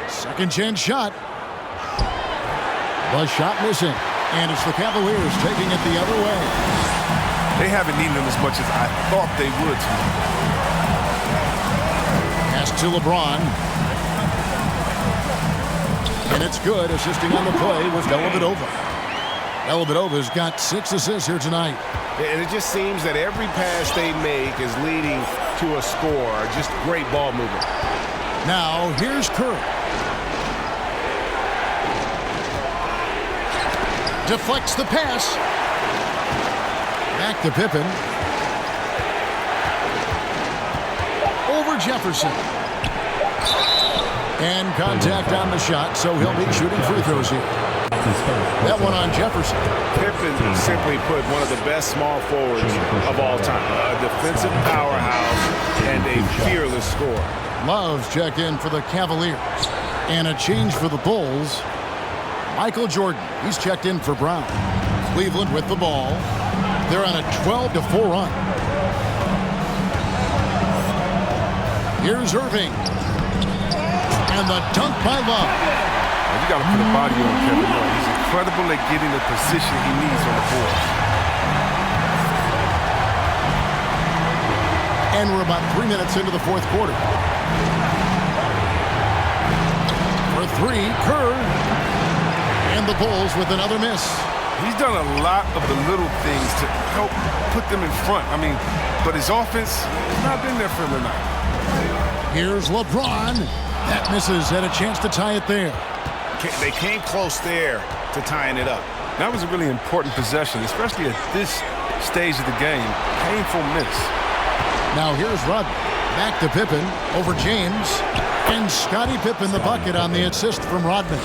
F: Second chance shot. The shot missing. And it's the Cavaliers taking it the other way.
G: They haven't needed them as much as I thought they would.
F: Pass to LeBron. And it's good. Assisting on the play was Dellavedova. Dellavedova's got 6 assists here tonight.
H: And it just seems that every pass they make is leading to a score. Just great ball movement.
F: Now here's Kerr. Deflects the pass. Back to Pippen. Over Jefferson. And contact on the shot, so he'll be shooting free throws here. That one on Jefferson.
H: Pippen, simply put, one of the best small forwards of all time. A defensive powerhouse and a fearless scorer.
F: Love's check in for the Cavaliers. And a change for the Bulls. Michael Jordan, he's checked in for Brown. Cleveland with the ball. They're on a 12-4 run. Here's Irving. And the dunk by Love.
G: You got to put a body on Kevin Love. He's incredible at getting the position he needs on the board.
F: And we're about 3 minutes into the fourth quarter. For three, Kerr. And the Bulls with another miss.
G: He's done a lot of the little things to help put them in front. I mean, but his offense has not been there for him tonight.
F: Here's LeBron. That misses. Had a chance to tie it there.
H: They came close there to tying it up.
G: That was a really important possession, especially at this stage of the game. Painful miss.
F: Now here's Rodman. Back to Pippen over James. And Scottie Pippen the bucket on the assist from Rodman.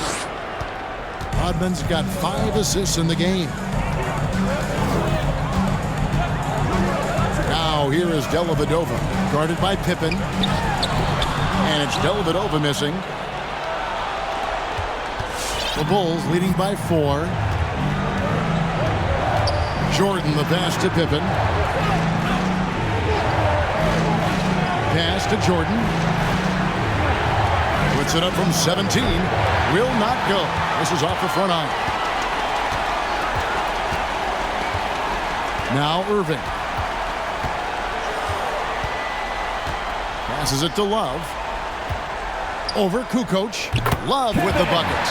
F: Rodman's got 5 assists in the game. Now here is Dellavedova, guarded by Pippen. And it's Dellavedova missing. The Bulls leading by 4. Jordan the pass to Pippen. Pass to Jordan. Puts it up from 17. Will not go. This is off the front arm. Now Irving. Passes it to Love. Over Kukoc. Love with the bucket.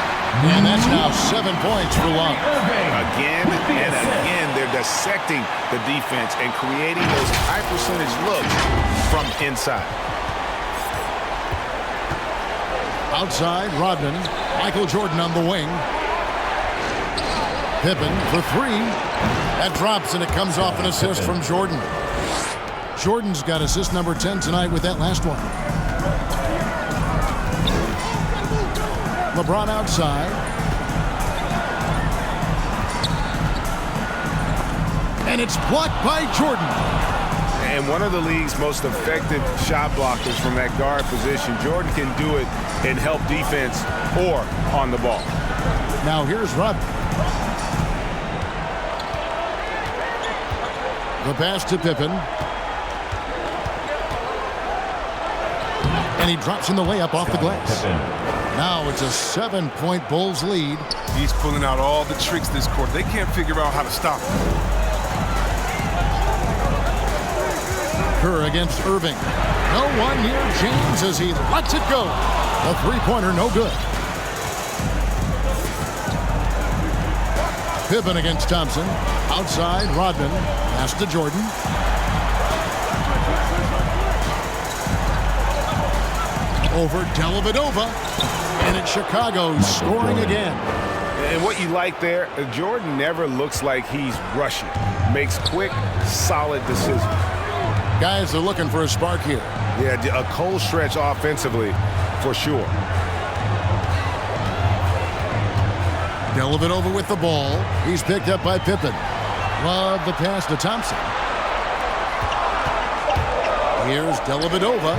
F: And that's now 7 points for Love.
H: Again and again, they're dissecting the defense and creating those high percentage looks from inside.
F: Outside, Rodman. Michael Jordan on the wing. Pippen for 3. That drops, and it comes off an assist from Jordan. Jordan's got assist number 10 tonight with that last one. LeBron outside. And it's blocked by Jordan.
H: And one of the league's most effective shot blockers from that guard position. Jordan can do it and help defense or on the ball.
F: Now here's Rodman. The pass to Pippen. And he drops in the layup off the glass. Now it's a 7-point Bulls lead.
G: He's pulling out all the tricks this quarter. They can't figure out how to stop him.
F: Kerr against Irving. No one near James as he lets it go. A three-pointer, no good. Pippen against Thompson. Outside, Rodman. Pass to Jordan. Over Dellavedova. And it's Chicago scoring again.
H: And what you like there, Jordan never looks like he's rushing. Makes quick, solid decisions.
F: Guys are looking for a spark here.
H: Yeah, a cold stretch offensively, for sure.
F: Dellavedova with the ball. He's picked up by Pippen. Love the pass to Thompson. Here's Dellavedova.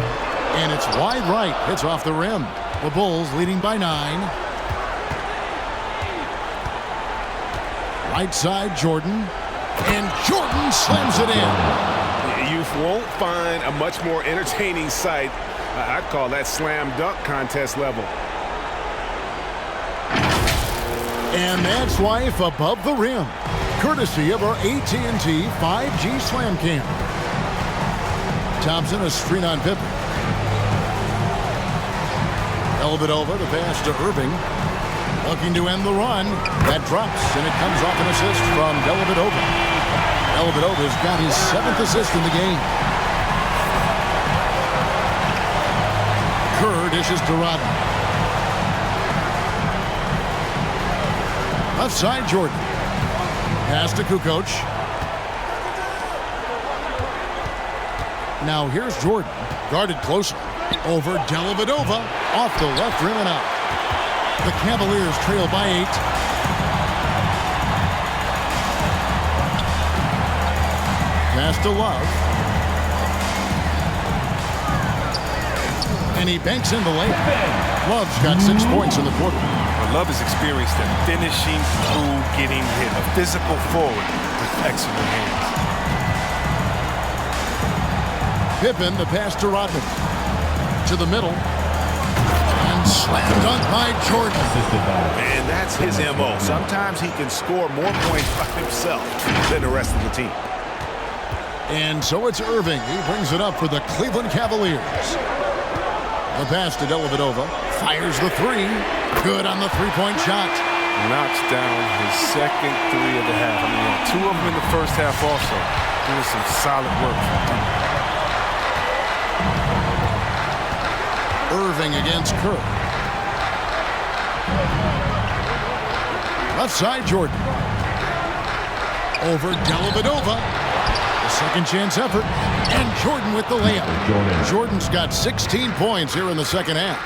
F: And it's wide right. Hits off the rim. The Bulls leading by 9. Right side, Jordan. And Jordan slams it in.
H: You won't find a much more entertaining sight. I'd call that slam dunk contest level.
F: And that's life above the rim. Courtesy of our AT&T 5G Slam Cam. Thompson, a screen on Pippen. Dellavedova, the pass to Irving. Looking to end the run. That drops, and it comes off an assist from Dellavedova. Dellavedova's got his 7th assist in the game. Kerr dishes to Rodman. Left side, Jordan. Pass to Kukoc. Now here's Jordan. Guarded closer. Over Dellavedova. Off the left rim and out. The Cavaliers trail by 8. Pass to Love. And he banks in the layup. Love's got 6 points in the quarter.
G: Love has experienced that finishing through getting hit. A physical forward with excellent hands.
F: Pippen, the pass to Rodman. To the middle. And Slam dunk by Jordan.
H: And that's his MO. Sometimes he can score more points by himself than the rest of the team.
F: And so it's Irving. He brings it up for the Cleveland Cavaliers. The pass to Dellavedova. Fires the three. Good on the three-point shot.
G: Knocks down his second three of the half. I mean, two of them in the first half also. Doing some solid work from deep.
F: Irving against Kerr. Left side, Jordan. Over Dellavedova. A second chance effort. And Jordan with the layup. Jordan's got 16 points here in the second half.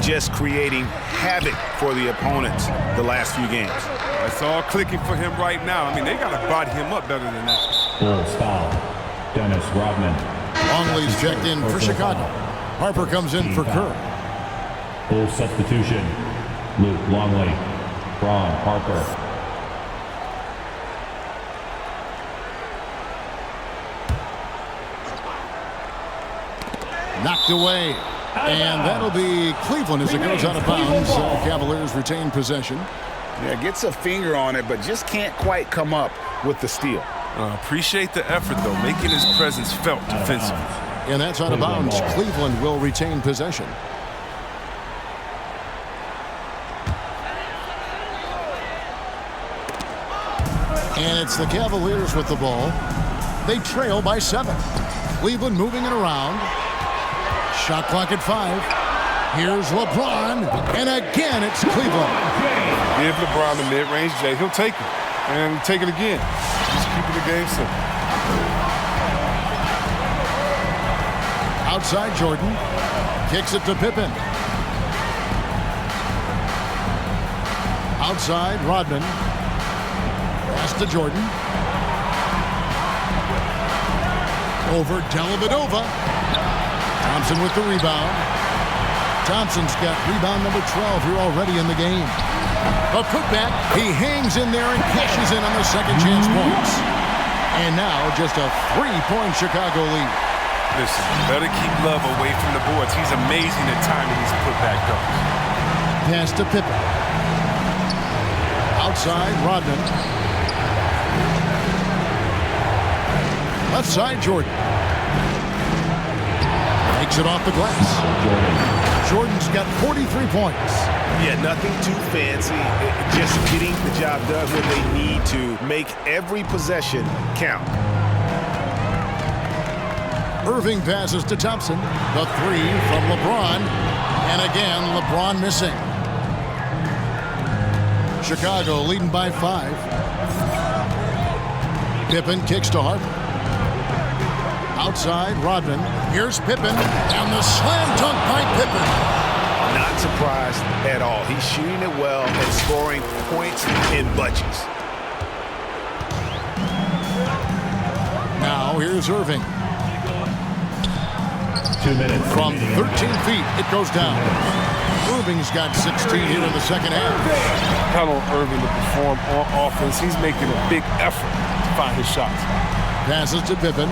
H: Just creating havoc for the opponents the last few games.
G: It's all clicking for him right now. I mean, they got to body him up better than that.
E: Bulls foul. Dennis Rodman.
F: Longley's checked in for Chicago. Harper comes in for Kerr.
E: Bulls substitution. Luke Longley. Ron Harper.
F: Knocked away. And that'll be Cleveland as it goes out of bounds. Cavaliers retain possession.
H: Yeah, gets a finger on it, but just can't quite come up with the steal.
G: Appreciate the effort, though, making his presence felt defensively.
F: And that's out of bounds. Cleveland will retain possession. And it's the Cavaliers with the ball. They trail by 7. Cleveland moving it around. Shot clock at 5. Here's LeBron. And again, it's Cleveland.
G: Give LeBron the mid-range J. He'll take it. And take it again. Just keeping the game simple.
F: Outside Jordan. Kicks it to Pippen. Outside Rodman. Pass to Jordan. Over Dellavedova. Thompson with the rebound. Thompson's got rebound number 12 here already in the game. A putback. He hangs in there and cashes in on the second chance points. And now just a 3-point Chicago lead.
G: Listen, better keep Love away from the boards. He's amazing at timing these putback dunks.
F: Pass to Pippen. Outside Rodman. Left side Jordan. Takes it off the glass. Jordan's got 43 points.
H: Yeah, nothing too fancy. Just getting the job done when they need to. Make every possession count.
F: Irving passes to Thompson. The 3 from LeBron. And again, LeBron missing. Chicago leading by 5. Pippen kicks to Harper. Outside, Rodman. Here's Pippen. And the slam dunk by Pippen.
H: Not surprised at all. He's shooting it well and scoring points in bunches.
F: Now here's Irving.
E: 2 minutes.
F: From 13 feet, it goes down. Irving's got 16 here in the second half.
G: Count on Irving to perform on offense. He's making a big effort to find his shots.
F: Passes to Pippen.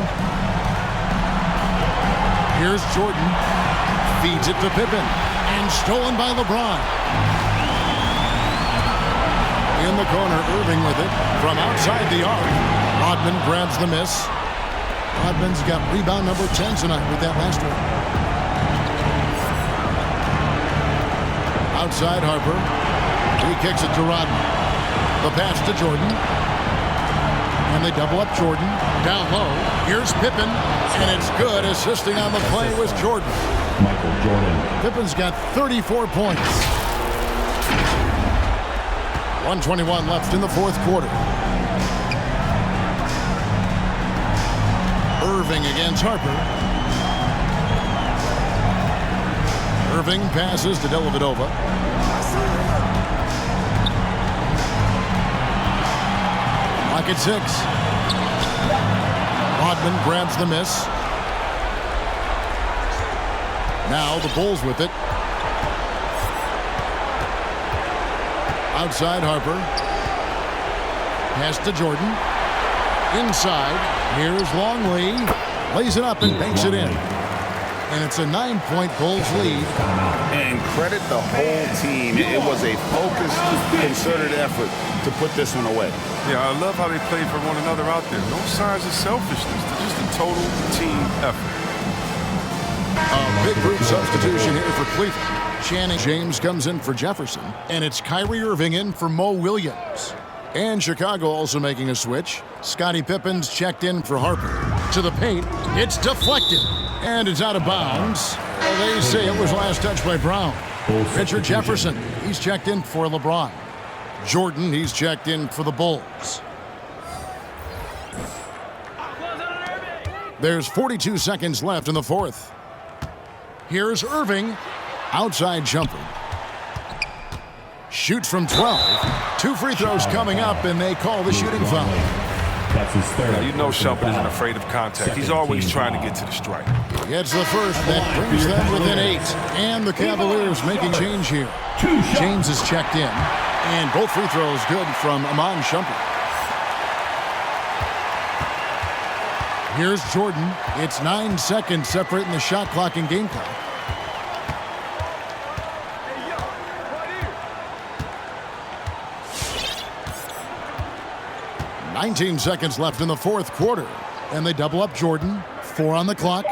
F: Here's Jordan. Feeds it to Pippen. And stolen by LeBron. In the corner, Irving with it. From outside the arc. Rodman grabs the miss. Rodman's got rebound number 10 tonight with that last one. Outside Harper. He kicks it to Rodman. The pass to Jordan. And they double up Jordan. Down low. Here's Pippen. And it's good. Assisting on the play was Jordan.
E: Michael Jordan.
F: Pippen's got 34 points. 1:21 left in the fourth quarter. Irving against Harper. Irving passes to Dellavedova. Clock at 6. Rodman grabs the miss. Now the Bulls with it. Outside Harper. Pass to Jordan. Inside. Here's Longley. Lays it up and banks it in. and it's a 9-point Bulls lead.
H: And credit the whole team. It was a focused, concerted effort to put this one away.
G: Yeah, I love how they played for one another out there. No signs of selfishness. They're just a total team effort.
F: A big group substitution here for Cleveland. Channing James comes in for Jefferson, and it's Kyrie Irving in for Mo Williams. And Chicago also making a switch. Scottie Pippen's checked in for Harper. To the paint, it's deflected, and it's out of bounds. Well, they say it was last touched by Brown. Richard Jefferson, he's checked in for LeBron. Jordan, he's checked in for the Bulls. There's 42 seconds left in the fourth. Here's Irving. Outside jumper. Shoots from 12. 2 free throws coming up, and they call the shooting foul.
G: That's his third. Now, you know Shumpert isn't afraid of contact. He's always trying to get to the stripe.
F: Gets the first. That brings them within 8. And the Cavaliers making change here. James is checked in. And both free throws good from Amon Shumpert. Here's Jordan. It's 9 seconds separating the shot clock and game clock. "19 seconds left in the fourth quarter. And they double up Jordan. 4 on the clock.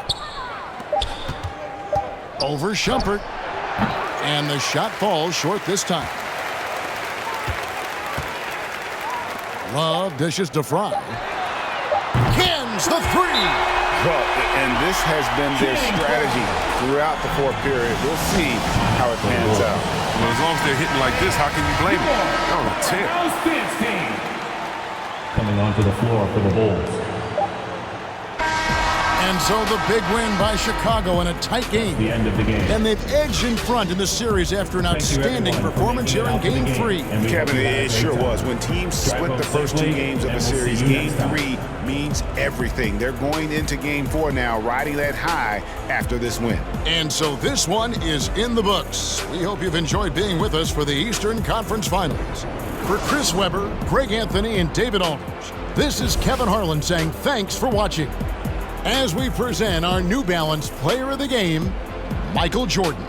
F: Over Shumpert. And the shot falls short this time. Love dishes to Fry. Cans the 3.
H: Well, and this has been their strategy throughout the fourth period. We'll see how it pans out.
G: Well, as long as they're hitting like this, how can you blame them? Oh, a tear.
E: Coming onto the floor for the Bulls.
F: And so the big win by Chicago in a tight game.
E: The end of the game.
F: And they've edged in front in the series after an outstanding performance here in Game 3.
H: Kevin, it sure was. When teams split the first 2 games of a series, Game 3 means everything. They're going into Game 4 now, riding that high after this win.
F: And so this one is in the books. We hope you've enjoyed being with us for the Eastern Conference Finals. For Chris Webber, Greg Anthony, and David Aldridge, this is Kevin Harlan saying thanks for watching. As we present our New Balance Player of the Game, Michael Jordan.